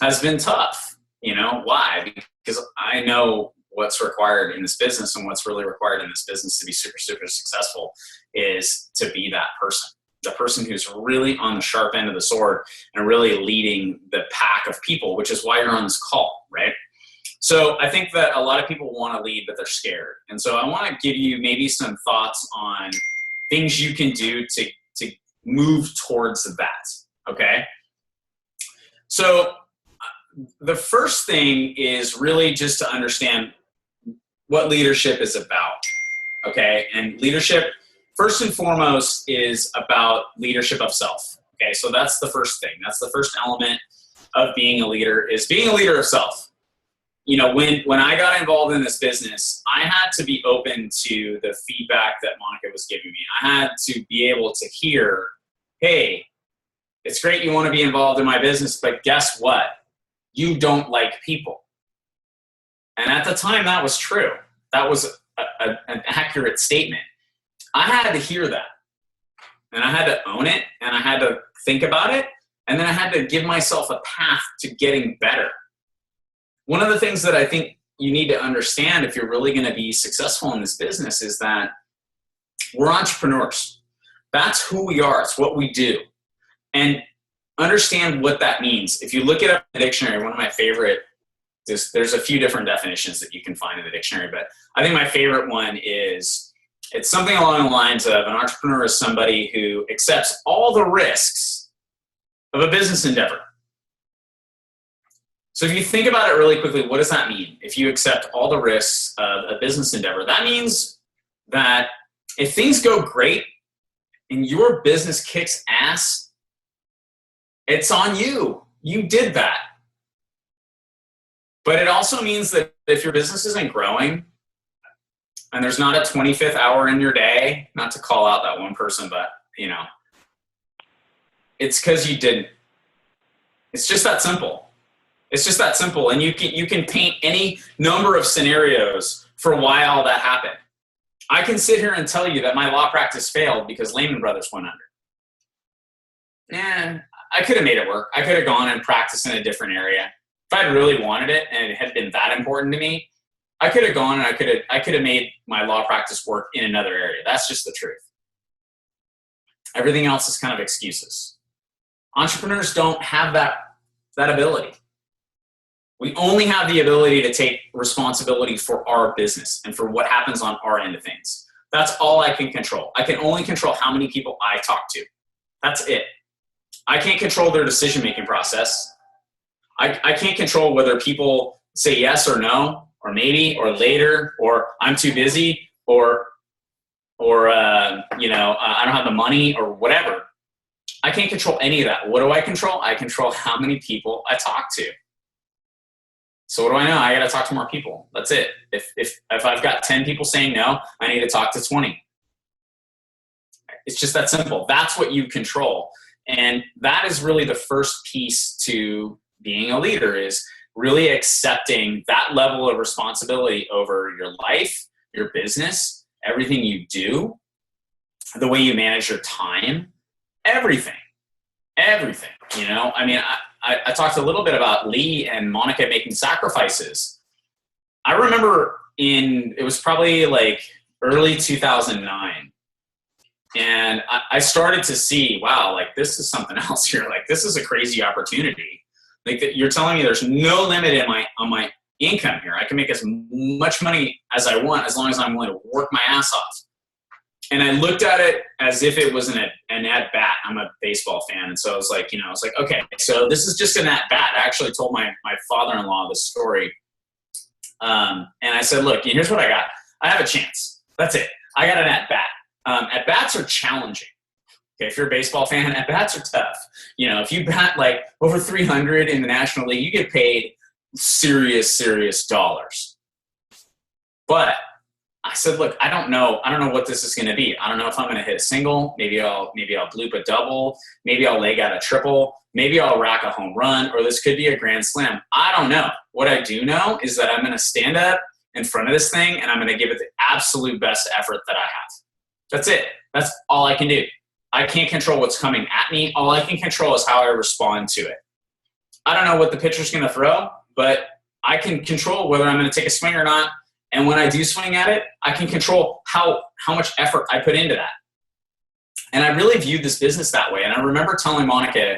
has been tough. Why? Because I know what's required in this business, and what's really required in this business to be super, super successful is to be that person. The person who's really on the sharp end of the sword and really leading the pack of people, which is why you're on this call, right? So I think that a lot of people want to lead, but they're scared. And so I want to give you maybe some thoughts on things you can do to move towards that, okay? So the first thing is really just to understand what leadership is about, okay? And leadership, first and foremost, is about leadership of self, okay? So that's the first thing. That's the first element of being a leader, is being a leader of self. When I got involved in this business, I had to be open to the feedback that Monica was giving me. I had to be able to hear, hey, it's great you want to be involved in my business, but guess what? You don't like people. And at the time, that was true. That was an accurate statement. I had to hear that. And I had to own it, and I had to think about it, and then I had to give myself a path to getting better. One of the things that I think you need to understand if you're really going to be successful in this business is that we're entrepreneurs. That's who we are. It's what we do. And understand what that means. If you look it up in the dictionary, one of my favorite, there's a few different definitions that you can find in the dictionary, but I think my favorite one is, it's something along the lines of, an entrepreneur is somebody who accepts all the risks of a business endeavor. So if you think about it really quickly, what does that mean? If you accept all the risks of a business endeavor, that means that if things go great and your business kicks ass, it's on you. You did that. But it also means that if your business isn't growing and there's not a 25th hour in your day, not to call out that one person, but it's because you didn't. It's just that simple. It's just that simple. And you can paint any number of scenarios for why all that happened. I can sit here and tell you that my law practice failed because Lehman Brothers went under. I could have made it work. I could have gone and practiced in a different area. If I'd really wanted it and it had been that important to me, I could have gone and I could have made my law practice work in another area. That's just the truth. Everything else is kind of excuses. Entrepreneurs don't have that ability. We only have the ability to take responsibility for our business and for what happens on our end of things. That's all I can control. I can only control how many people I talk to. That's it. I can't control their decision-making process. I can't control whether people say yes or no, or maybe, or later, or I'm too busy, or I don't have the money, or whatever. I can't control any of that. What do I control? I control how many people I talk to. So what do I know? I got to talk to more people. That's it. If I've got 10 people saying no, I need to talk to 20. It's just that simple. That's what you control. And that is really the first piece to being a leader, is really accepting that level of responsibility over your life, your business, everything you do, the way you manage your time, everything. I mean, I talked a little bit about Lee and Monica making sacrifices. I remember it was probably like early 2009. And I started to see, wow, like this is something else here. Like this is a crazy opportunity. Like that you're telling me there's no limit on my income here. I can make as much money as I want as long as I'm willing to work my ass off. And I looked at it as if it was an at bat. I'm a baseball fan. And so I was like, okay, so this is just an at bat. I actually told my father-in-law this story. And I said, look, here's what I got. I have a chance. That's it. I got an at bat. At bats are challenging. Okay, if you're a baseball fan, at bats are tough. If you bat like over 300 in the National League, you get paid serious dollars. But I said, look, I don't know what this is going to be. I don't know if I'm going to hit a single. Maybe I'll bloop a double. Maybe I'll leg out a triple. Maybe I'll rack a home run, or this could be a grand slam. I don't know. What I do know is that I'm going to stand up in front of this thing and I'm going to give it the absolute best effort that I have. That's it. That's all I can do. I can't control what's coming at me. All I can control is how I respond to it. I don't know what the pitcher's going to throw, but I can control whether I'm going to take a swing or not. And when I do swing at it, I can control how much effort I put into that. And I really viewed this business that way. And I remember telling Monica,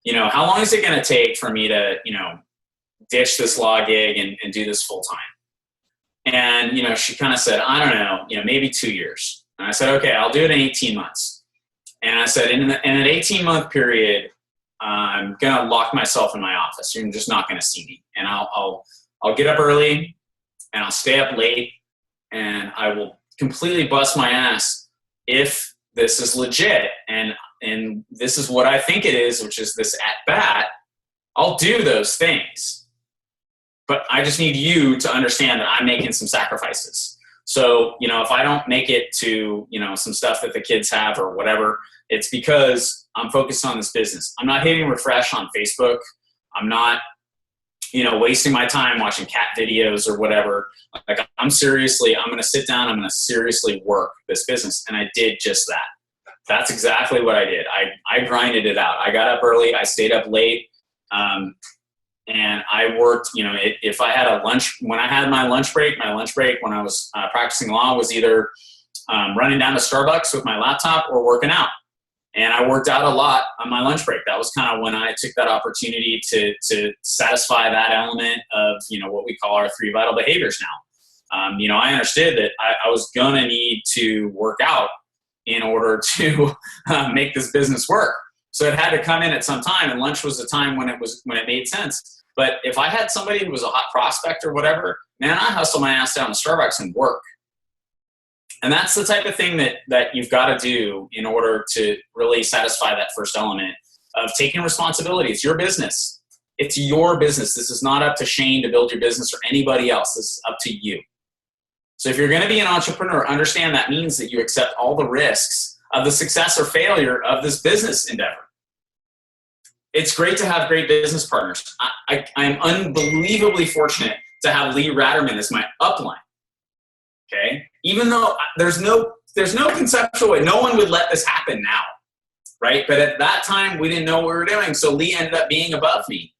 how long is it going to take for me to, ditch this law gig and do this full time? And, she kind of said, I don't know, maybe 2 years. And I said, okay, I'll do it in 18 months. And I said, in an 18-month period, I'm going to lock myself in my office. You're just not going to see me. And I'll get up early and I'll stay up late and I will completely bust my ass if this is legit and this is what I think it is, which is this at bat. I'll do those things. But I just need you to understand that I'm making some sacrifices. So, if I don't make it to, some stuff that the kids have or whatever, it's because I'm focused on this business. I'm not hitting refresh on Facebook. I'm not, wasting my time watching cat videos or whatever. Like I'm going to sit down. I'm going to seriously work this business. And I did just that. That's exactly what I did. I grinded it out. I got up early. I stayed up late. And I worked, if I had a lunch, when I had my lunch break when I was practicing law was either running down to Starbucks with my laptop or working out. And I worked out a lot on my lunch break. That was kind of when I took that opportunity to satisfy that element of, what we call our 3 vital behaviors now. I understood that I was going to need to work out in order to make this business work. So it had to come in at some time, and lunch was the time when it made sense. But if I had somebody who was a hot prospect or whatever, man, I hustle my ass down to Starbucks and work. And that's the type of thing that you've got to do in order to really satisfy that first element of taking responsibility. It's your business. It's your business. This is not up to Shane to build your business or anybody else. This is up to you. So if you're going to be an entrepreneur, understand that means that you accept all the risks of the success or failure of this business endeavor. It's great to have great business partners. I'm unbelievably fortunate to have Lee Ratterman as my upline. Okay. even though there's no conceptual way, no one would let this happen now, right? But at that time, we didn't know what we were doing. So Lee ended up being above me.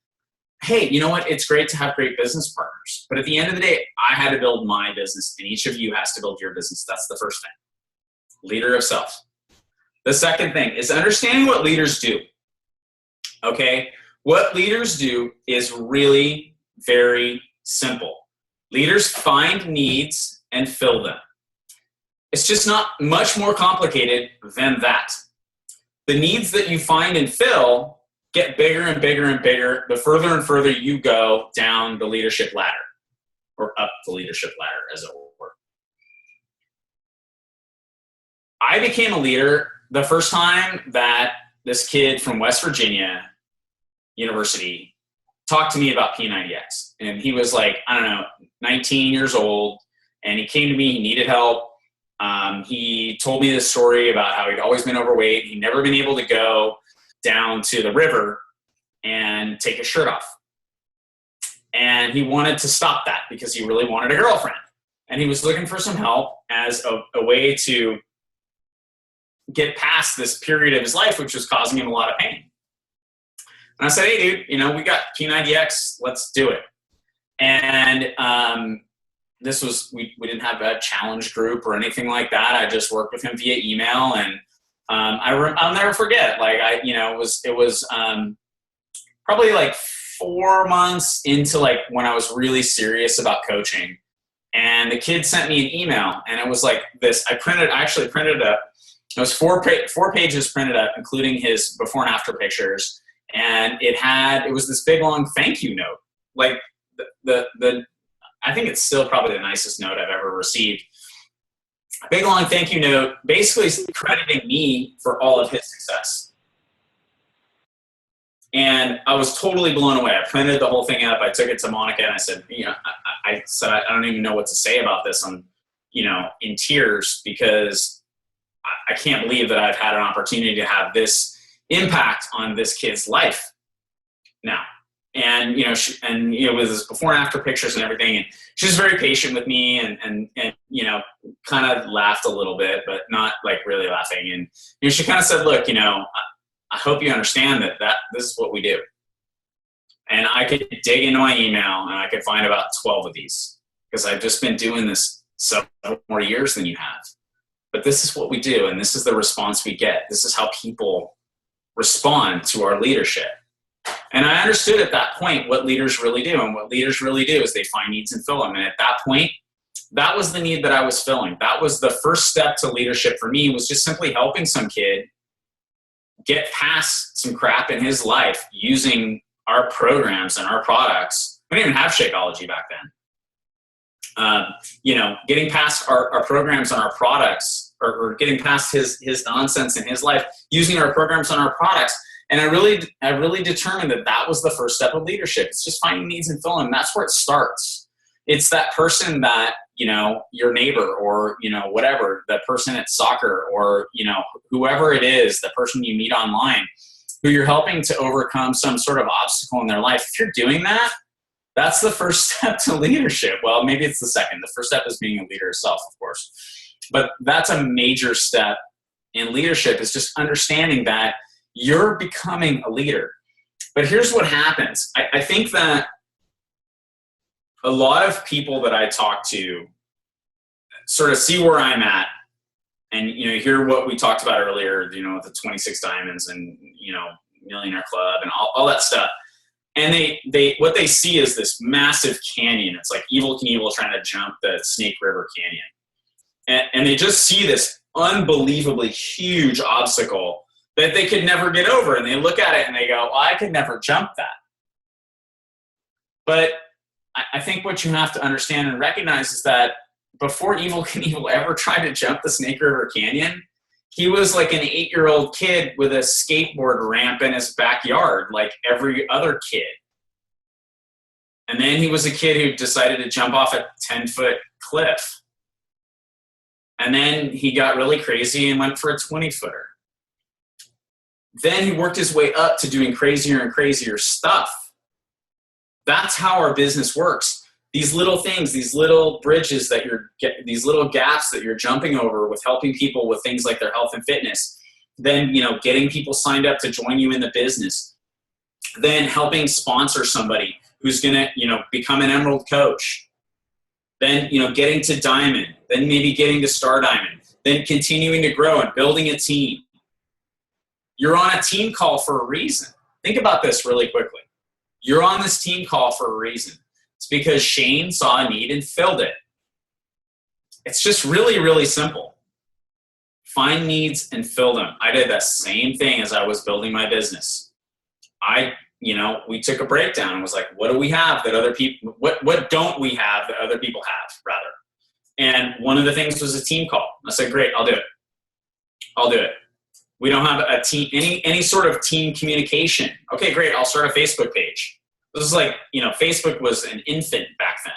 Hey, you know what? It's great to have great business partners. But at the end of the day, I had to build my business, and each of you has to build your business. That's the first thing. Leader of self. The second thing is understanding what leaders do. Okay? What leaders do is really very simple. Leaders find needs and fill them. It's just not much more complicated than that. The needs that you find and fill get bigger and bigger and bigger the further and further you go down the leadership ladder, or up the leadership ladder, as it were. I became a leader the first time that this kid from West Virginia University talked to me about P90X. And he was like, I don't know, 19 years old, and he came to me, he needed help. He told me this story about how he'd always been overweight. He'd never been able to go down to the river and take his shirt off. And he wanted to stop that because he really wanted a girlfriend. And he was looking for some help as a way to get past this period of his life, which was causing him a lot of pain. And I said, hey, dude, we got P90X. Let's do it. And this was, we didn't have a challenge group or anything like that. I just worked with him via email, and I'll never forget. Like it was probably like 4 months into like when I was really serious about coaching, and the kid sent me an email, and it was like this. I actually printed up. It was four pages printed up, including his before and after pictures, and it was this big long thank you note. Like the I think it's still probably the nicest note I've ever received. A big long thank you note, basically crediting me for all of his success. And I was totally blown away. I printed the whole thing up. I took it to Monica, and I said, I said, I don't even know what to say about this. I'm, in tears, because I can't believe that I've had an opportunity to have this impact on this kid's life now. And, with his before and after pictures and everything. And she was very patient with me and kind of laughed a little bit, but not like really laughing. And, she kind of said, look, I hope you understand that this is what we do. And I could dig into my email and I could find about 12 of these, because I've just been doing this several more years than you have. But this is what we do. And this is the response we get. This is how people respond to our leadership. And I understood at that point what leaders really do. And what leaders really do is they find needs and fill them. And at that point, that was the need that I was filling. That was the first step to leadership for me, was just simply helping some kid get past some crap in his life using our programs and our products. We didn't even have Shakeology back then. Getting past our programs and our products, or getting past his nonsense in his life using our programs and our products. And I really determined that was the first step of leadership. It's just finding needs and filling them. That's where it starts. It's that person that, your neighbor, or, whatever, the person at soccer, or, whoever it is, the person you meet online, who you're helping to overcome some sort of obstacle in their life. If you're doing that, that's the first step to leadership. Well, maybe it's the second. The first step is being a leader yourself, of course. But that's a major step in leadership, is just understanding that you're becoming a leader. But here's what happens. I think that a lot of people that I talk to sort of see where I'm at, and hear what we talked about earlier, the 26 diamonds and Millionaire Club and all that stuff. And they what they see is this massive canyon. It's like Evel Knievel trying to jump the Snake River Canyon. And they just see this unbelievably huge obstacle that they could never get over. And they look at it and they go, well, I could never jump that. But I think what you have to understand and recognize is that before Evel Knievel ever tried to jump the Snake River Canyon, he was like an 8-year-old kid with a skateboard ramp in his backyard, like every other kid. And then he was a kid who decided to jump off a 10-foot cliff. And then he got really crazy and went for a 20-footer. Then he worked his way up to doing crazier and crazier stuff. That's how our business works. these little things, these little bridges that these little gaps that you're jumping over with helping people with things like their health and fitness, then, getting people signed up to join you in the business, then helping sponsor somebody who's going to, become an Emerald coach, then, getting to Diamond, then maybe getting to Star Diamond, then continuing to grow and building a team. You're on a team call for a reason. Think about this really quickly. You're on this team call for a reason. It's because Shane saw a need and filled it. It's just really, really simple. Find needs and fill them. I did the same thing as I was building my business. We took a breakdown and was like, what do we have that other people, what don't we have that other people have, rather? And one of the things was a team call. I said, great, I'll do it. We don't have a team, any sort of team communication. Okay, great, I'll start a Facebook page. This is like, Facebook was an infant back then.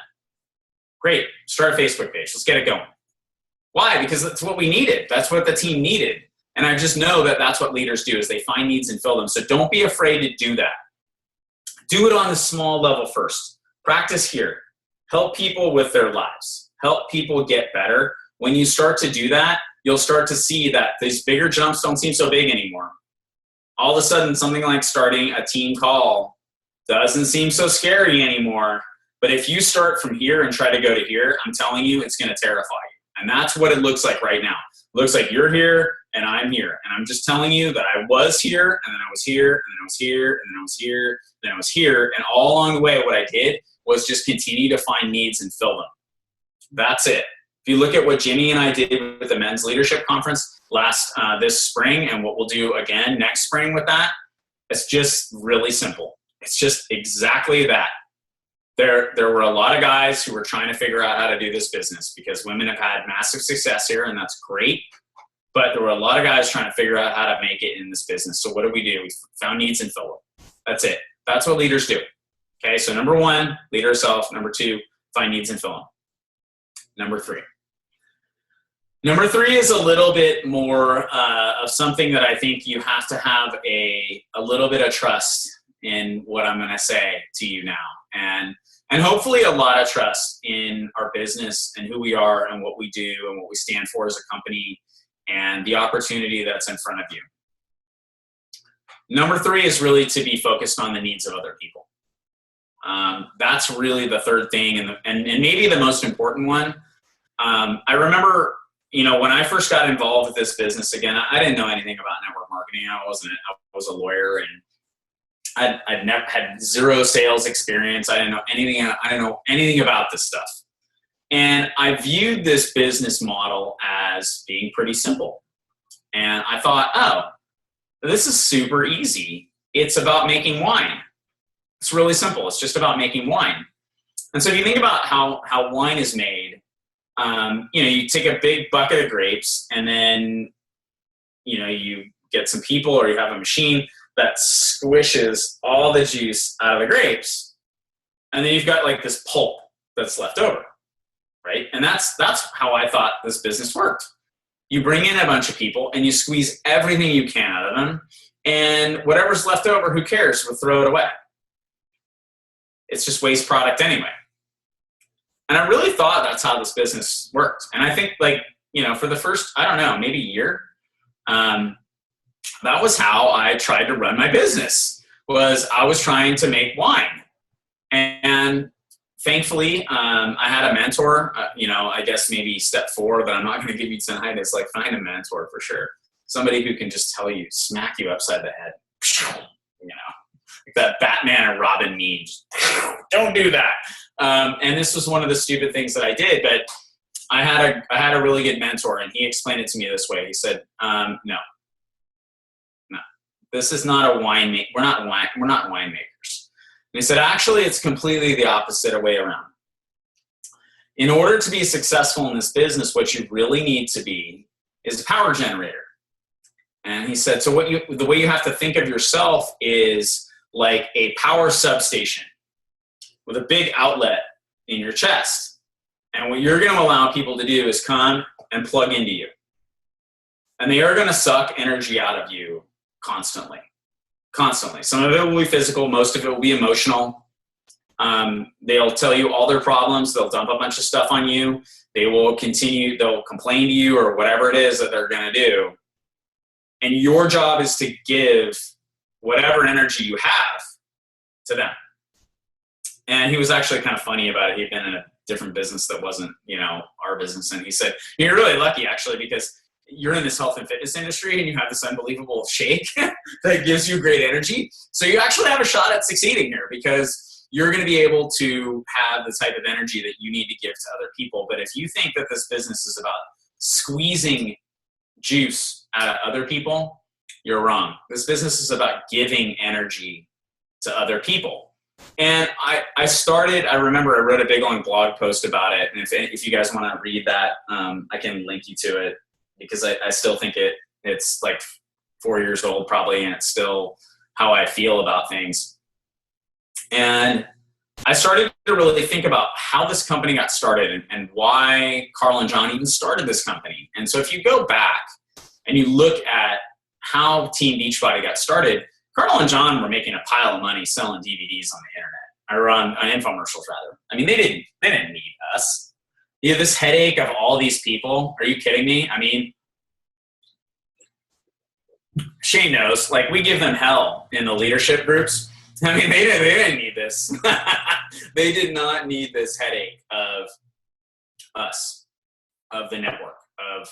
Great, start a Facebook page. Let's get it going. Why? Because that's what we needed. That's what the team needed. And I just know that that's what leaders do, is they find needs and fill them. So don't be afraid to do that. Do it on the small level first. Practice here. Help people with their lives. Help people get better. When you start to do that, you'll start to see that these bigger jumps don't seem so big anymore. All of a sudden, something like starting a team call doesn't seem so scary anymore. But if you start from here and try to go to here, I'm telling you, it's going to terrify you. And that's what it looks like right now. It looks like you're here and I'm here. And I'm just telling you that I was here, and then I was here, and then I was here, and then I was here, and then I was here. And all along the way, what I did was just continue to find needs and fill them. That's it. If you look at what Jimmy and I did with the Men's Leadership Conference this spring, and what we'll do again next spring with that, it's just really simple. It's just exactly that. There were a lot of guys who were trying to figure out how to do this business, because women have had massive success here, and that's great. But there were a lot of guys trying to figure out how to make it in this business. So what did we do? We found needs and fill them. That's it. That's what leaders do. Okay, so number one, lead yourself. Number two, find needs and fill them. Number three is a little bit more of something that I think you have to have a little bit of trust in what I'm going to say to you now. And hopefully a lot of trust in our business and who we are and what we do and what we stand for as a company and the opportunity that's in front of you. Number three is really to be focused on the needs of other people. That's really the third thing and maybe the most important one. I remember, when I first got involved with this business, again, I didn't know anything about network marketing. I was a lawyer, and I'd never had zero sales experience. I didn't know anything about this stuff. And I viewed this business model as being pretty simple. And I thought, oh, this is super easy. It's about making wine. It's really simple. It's just about making wine. And so if you think about how wine is made, you take a big bucket of grapes, and then, you get some people, or you have a machine that squishes all the juice out of the grapes. And then you've got like this pulp that's left over, right? And that's how I thought this business worked. You bring in a bunch of people and you squeeze everything you can out of them, and whatever's left over, who cares? We'll throw it away. It's just waste product anyway. And I really thought that's how this business worked. And I think for the first, maybe year, that was how I tried to run my business, was I was trying to make wine. And thankfully, I had a mentor, I guess maybe step 4 that I'm not going to give you tonight is find a mentor for sure. Somebody who can just tell you, smack you upside the head, like that Batman and Robin meme. Don't do that. And this was one of the stupid things that I did, but I had a really good mentor, and he explained it to me this way. He said, no, this is not a winemaker. We're not winemakers. And he said, actually, it's completely the opposite way around. In order to be successful in this business, what you really need to be is a power generator. And he said, so the way you have to think of yourself is like a power substation with a big outlet in your chest. And what you're going to allow people to do is come and plug into you. And they are going to suck energy out of you constantly. Some of it will be physical. Most of it will be emotional. They'll tell you all their problems. They'll dump a bunch of stuff on you. They'll complain to you or whatever it is that they're going to do. And your job is to give whatever energy you have to them. And he was actually kind of funny about it. He'd been in a different business that wasn't, our business. And he said, you're really lucky actually, because you're in this health and fitness industry and you have this unbelievable shake that gives you great energy. So you actually have a shot at succeeding here, because you're going to be able to have the type of energy that you need to give to other people. But if you think that this business is about squeezing juice out of other people, you're wrong. This business is about giving energy to other people. And I remember I wrote a big long blog post about it. And if you guys want to read that, I can link you to it, because I still think it's like 4 years old probably, and it's still how I feel about things. And I started to really think about how this company got started and why Carl and John even started this company. And so if you go back and you look at how Team Beachbody got started, Carl and John were making a pile of money selling DVDs on the internet, or on infomercials rather. I mean, they didn't need us. You have this headache of all these people. Are you kidding me? I mean, Shane knows, like, we give them hell in the leadership groups. I mean, they didn't need this. They did not need this headache of us, of the network, of,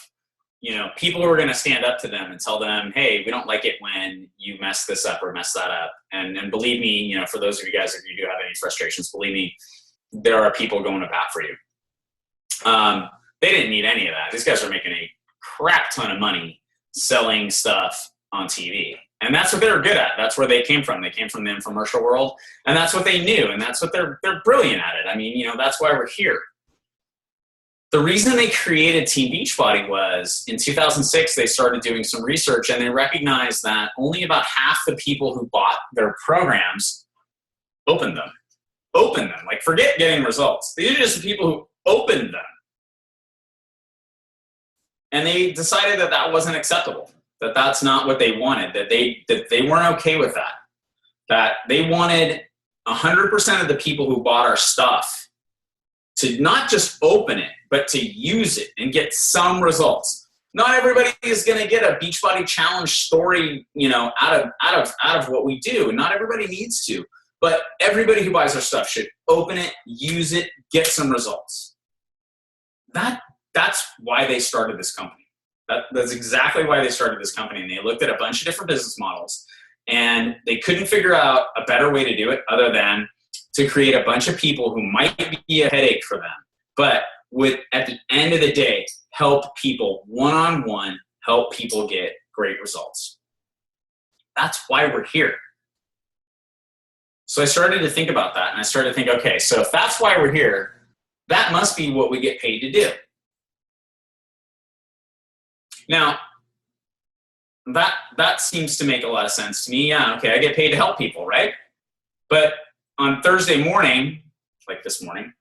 people who are going to stand up to them and tell them, hey, we don't like it when you mess this up or mess that up. And believe me, for those of you guys, if you do have any frustrations, believe me, there are people going to bat for you. They didn't need any of that. These guys are making a crap ton of money selling stuff on TV. And that's what they were good at. That's where they came from. They came from the infomercial world, and that's what they knew. And that's what they're brilliant at it. I mean, that's why we're here. The reason they created Team Beachbody was in 2006, they started doing some research, and they recognized that only about half the people who bought their programs opened them. Like, forget getting results. These are just the people who opened them. And they decided that that wasn't acceptable, that that's not what they wanted, that they weren't okay with that, that they wanted 100% of the people who bought our stuff to not just open it, but to use it and get some results. Not everybody is going to get a Beachbody Challenge story, out of what we do. Not everybody needs to, but everybody who buys our stuff should open it, use it, get some results. That's why they started this company. That's exactly why they started this company. And they looked at a bunch of different business models, and they couldn't figure out a better way to do it other than to create a bunch of people who might be a headache for them, but would, at the end of the day, help people one-on-one, help people get great results. That's why we're here. So I started to think about that, and I started to think, okay, so if that's why we're here, that must be what we get paid to do. Now, that seems to make a lot of sense to me. Yeah, okay, I get paid to help people, right? But on Thursday morning, like this morning,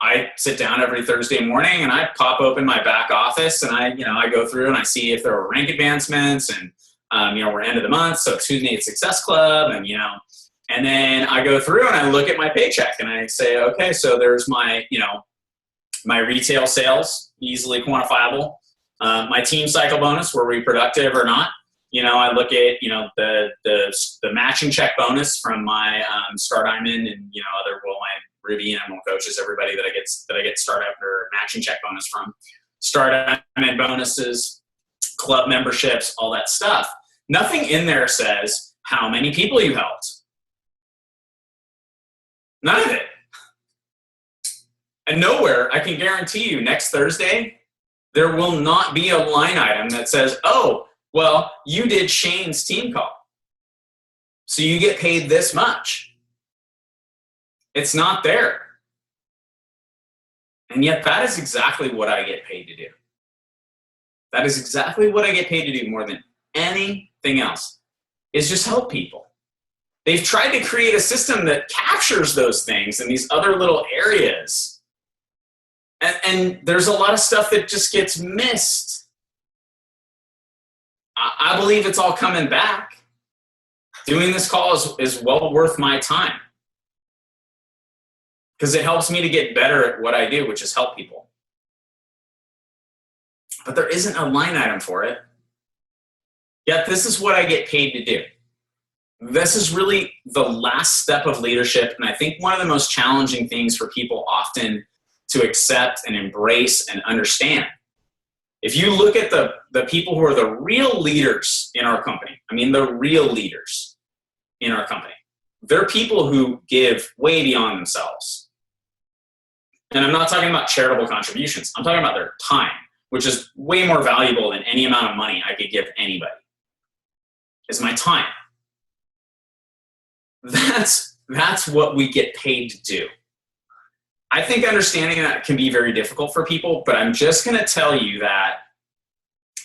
I sit down every Thursday morning and I pop open my back office and I go through and I see if there are rank advancements and, we're end of the month, so Tuesday at Success Club and then I go through and I look at my paycheck and I say, okay, so there's my, my retail sales, easily quantifiable. My team cycle bonus, were we productive or not? I look at, the matching check bonus from my Star Diamond and, my Ruby and Emerald coaches, everybody that I get startup or matching check bonus from. Star Diamond bonuses, club memberships, all that stuff. Nothing in there says how many people you helped. None of it. And nowhere, I can guarantee you, next Thursday, there will not be a line item that says, oh, well, you did Shane's team call, so you get paid this much. It's not there. And yet that is exactly what I get paid to do. That is exactly what I get paid to do more than anything else, is just help people. They've tried to create a system that captures those things in these other little areas. And there's a lot of stuff that just gets missed. I believe it's all coming back. Doing this call is well worth my time. because it helps me to get better at what I do, which is help people. But there isn't a line item for it. Yet this is what I get paid to do. This is really the last step of leadership, and I think one of the most challenging things for people often to accept and embrace and understand. If you look at the people who are the real leaders in our company, I mean the real leaders in our company, they're people who give way beyond themselves. And I'm not talking about charitable contributions. I'm talking about their time, which is way more valuable than any amount of money I could give anybody. It's my time. That's what we get paid to do. I think understanding that can be very difficult for people, but I'm just going to tell you that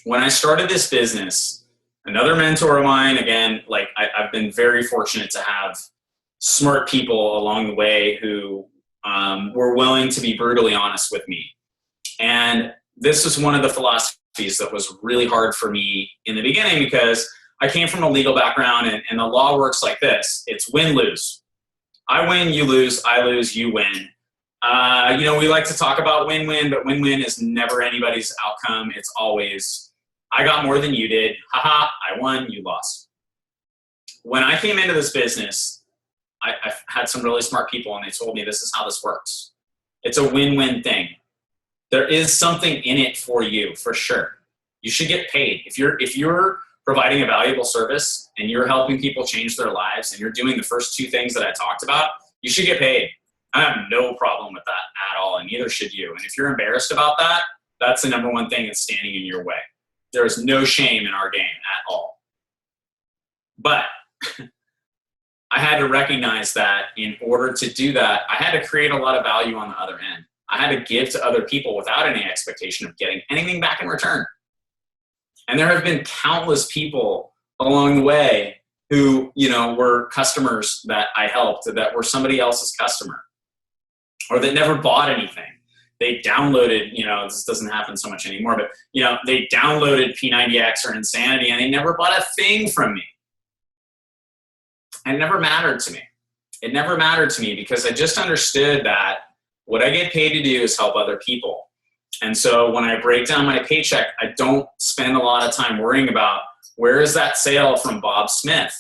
when I started this business, another mentor of mine, again, like I've been very fortunate to have smart people along the way who were willing to be brutally honest with me. And this was one of the philosophies that was really hard for me in the beginning, because I came from a legal background, and the law works like this. It's win-lose. I win, you lose, I lose, you win. We like to talk about win-win, but win-win is never anybody's outcome. It's always, I got more than you did. Haha, I won, you lost. When I came into this business, I had some really smart people, and they told me this is how this works. It's a win-win thing. There is something in it for you, for sure. You should get paid. If you're providing a valuable service and you're helping people change their lives and you're doing the first two things that I talked about, you should get paid. I have no problem with that at all, and neither should you. And if you're embarrassed about that, that's the number one thing that's standing in your way. There is no shame in our game at all. But I had to recognize that in order to do that, I had to create a lot of value on the other end. I had to give to other people without any expectation of getting anything back in return. And there have been countless people along the way who, were customers that I helped, that were somebody else's customer, or that never bought anything. They downloaded, this doesn't happen so much anymore, but, they downloaded P90X or Insanity, and they never bought a thing from me. And it never mattered to me. It never mattered to me, because I just understood that what I get paid to do is help other people. And so when I break down my paycheck, I don't spend a lot of time worrying about, where is that sale from Bob Smith?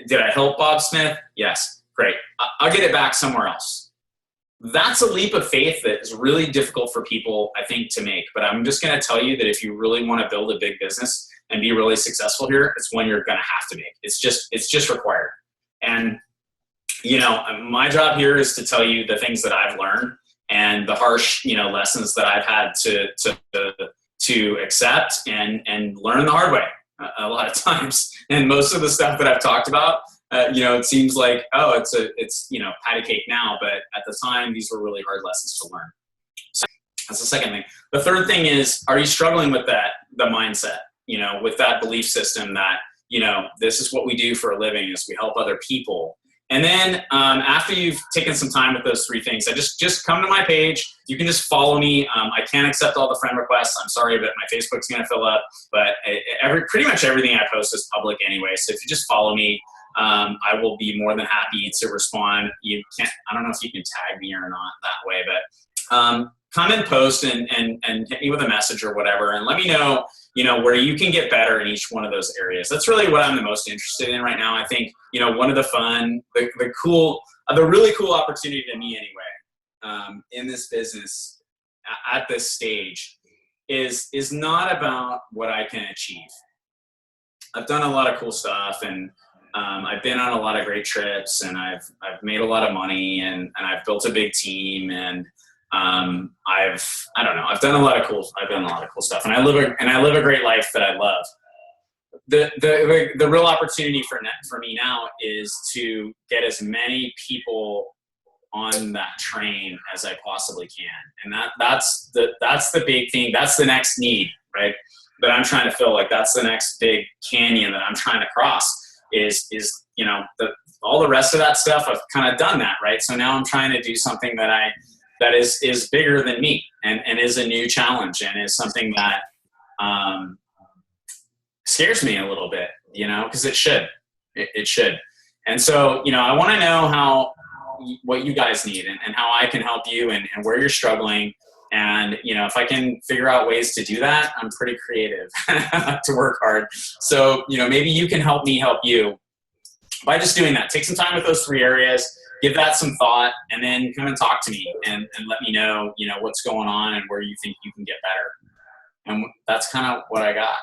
Did I help Bob Smith? Yes, great. I'll get it back somewhere else. That's a leap of faith that is really difficult for people, I think, to make. But I'm just going to tell you that if you really want to build a big business and be really successful here, it's one you're going to have to make. It's just required. And, my job here is to tell you the things that I've learned and the harsh, lessons that I've had to accept and learn the hard way a lot of times. And most of the stuff that I've talked about, it seems like, it's patty cake now, but at the time, these were really hard lessons to learn. So that's the second thing. The third thing is, are you struggling with the mindset, with that belief system that, this is what we do for a living, is we help other people. And then after you've taken some time with those three things, I just come to my page. You can just follow me. I can't accept all the friend requests. I'm sorry, but my Facebook's going to fill up. But pretty much everything I post is public anyway. So if you just follow me, I will be more than happy to respond. I don't know if you can tag me or not that way, but come and post and hit me with a message or whatever, and let me know, where you can get better in each one of those areas. That's really what I'm the most interested in right now. I think, one of the fun, the really cool opportunity to me anyway, in this business at this stage is not about what I can achieve. I've done a lot of cool stuff, and I've been on a lot of great trips, and I've made a lot of money, and I've built a big team, and I've done a lot of cool stuff, and I live a great life that I love. The real opportunity for me now is to get as many people on that train as I possibly can, and that's the big thing. That's the next need, right? That I'm trying to fill. Like, that's the next big canyon that I'm trying to cross. Is all the rest of that stuff, I've kind of done that, right? So now I'm trying to do something that is bigger than me, and is a new challenge, and is something that scares me a little bit, because it should. And so, I want to know what you guys need and how I can help you and where you're struggling. And, you know, if I can figure out ways to do that, I'm pretty creative to work hard. So, you know, maybe you can help me help you by just doing that. Take some time with those 3 areas, give that some thought, and then come and talk to me and let me know, you know, what's going on and where you think you can get better. And that's kind of what I got.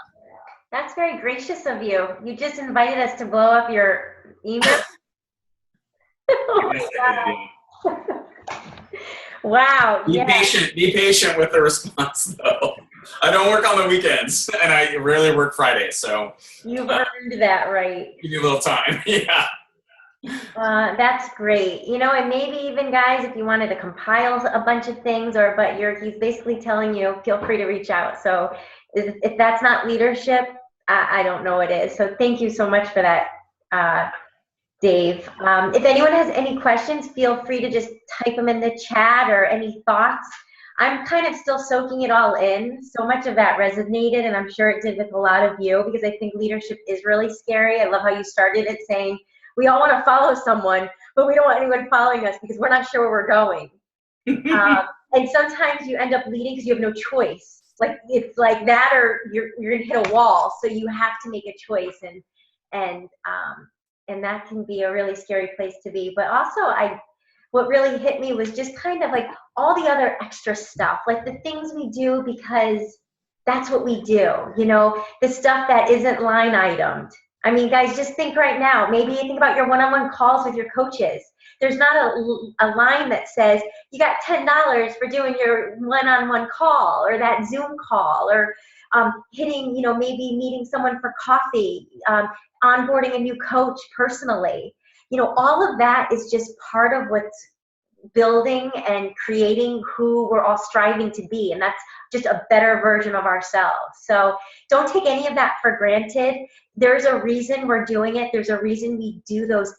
That's very gracious of you. You just invited us to blow up your email. Wow. Be patient with the response, though. I don't work on the weekends, and I rarely work Fridays, so. You've earned that right. Give me a little time, yeah. That's great. You know, and maybe even, guys, if you wanted to compile a bunch of things, but he's basically telling you, feel free to reach out. So if that's not leadership, I don't know what is. So thank you so much for that, Dave. If anyone has any questions, feel free to just type them in the chat or any thoughts. I'm kind of still soaking it all in. So much of that resonated, and I'm sure it did with a lot of you, because I think leadership is really scary. I love how you started it saying, we all want to follow someone, but we don't want anyone following us because we're not sure where we're going. And sometimes you end up leading because you have no choice. Like, it's like that, or you're going to hit a wall. So you have to make a choice, and that can be a really scary place to be. But also, what really hit me was just kind of like all the other extra stuff, like the things we do because that's what we do, you know, the stuff that isn't line itemed. I mean, guys, just think right now, maybe you think about your one-on-one calls with your coaches. There's not a line that says you got $10 for doing your one-on-one call, or that Zoom call, or hitting, you know, maybe meeting someone for coffee, onboarding a new coach personally. You know, all of that is just part of what's building and creating who we're all striving to be. And that's just a better version of ourselves. So don't take any of that for granted. There's a reason we're doing it. There's a reason we do those,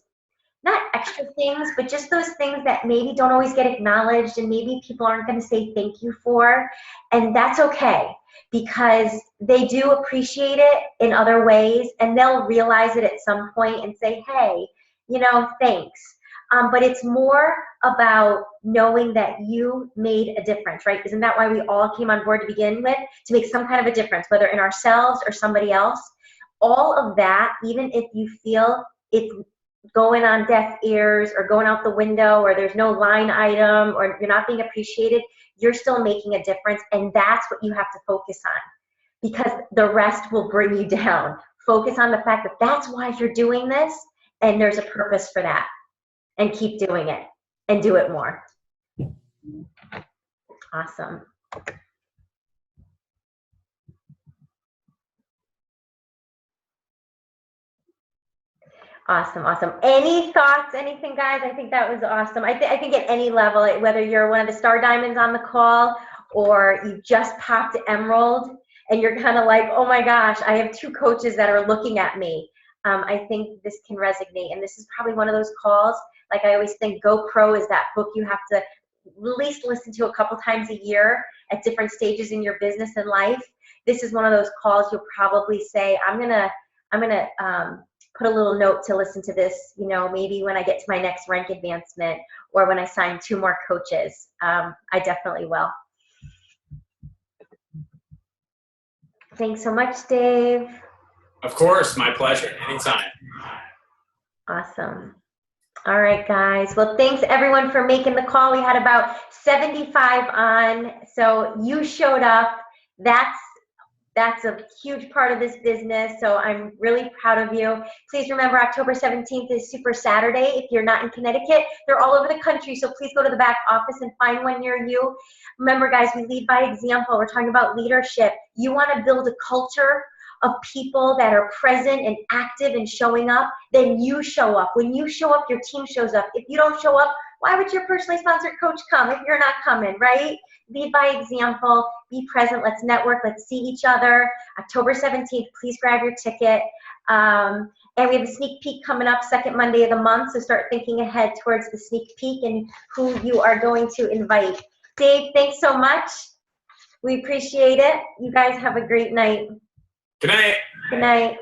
not extra things, but just those things that maybe don't always get acknowledged and maybe people aren't going to say thank you for. And that's okay, because they do appreciate it in other ways, and they'll realize it at some point and say, hey, you know, thanks. But it's more about knowing that you made a difference, right? Isn't that why we all came on board to begin with? To make some kind of a difference, whether in ourselves or somebody else. All of that, even if you feel it's going on deaf ears or going out the window, or there's no line item, or you're not being appreciated, you're still making a difference. And that's what you have to focus on, because the rest will bring you down. Focus on the fact that that's why you're doing this, and there's a purpose for that. And keep doing it, and do it more. Awesome. Awesome, awesome. Any thoughts, anything, guys? I think that was awesome. I think at any level, whether you're one of the star diamonds on the call, or you just popped Emerald, and you're kind of like, oh my gosh, I have 2 coaches that are looking at me. I think this can resonate, and this is probably one of those calls. Like I always think, GoPro is that book you have to at least listen to a couple times a year at different stages in your business and life. This is one of those calls you'll probably say, I'm gonna put a little note to listen to this, you know, maybe when I get to my next rank advancement, or when I sign 2 more coaches. I definitely will. Thanks so much, Dave. Of course, my pleasure. Anytime. Awesome. All right, guys. Well, thanks everyone for making the call. We had about 75 on, so you showed up. That's a huge part of this business, so I'm really proud of you. Please remember, October 17th is Super Saturday. If you're not in Connecticut, they're all over the country, so please go to the back office and find one near you. Remember, guys, we lead by example. We're talking about leadership. You want to build a culture of people that are present and active and showing up, then you show up. When you show up, your team shows up. If you don't show up, why would your personally sponsored coach come if you're not coming, right? Lead by example, be present, let's network, let's see each other. October 17th, please grab your ticket. And we have a sneak peek coming up, second Monday of the month, so start thinking ahead towards the sneak peek and who you are going to invite. Dave, thanks so much. We appreciate it. You guys have a great night. Good night. Good night.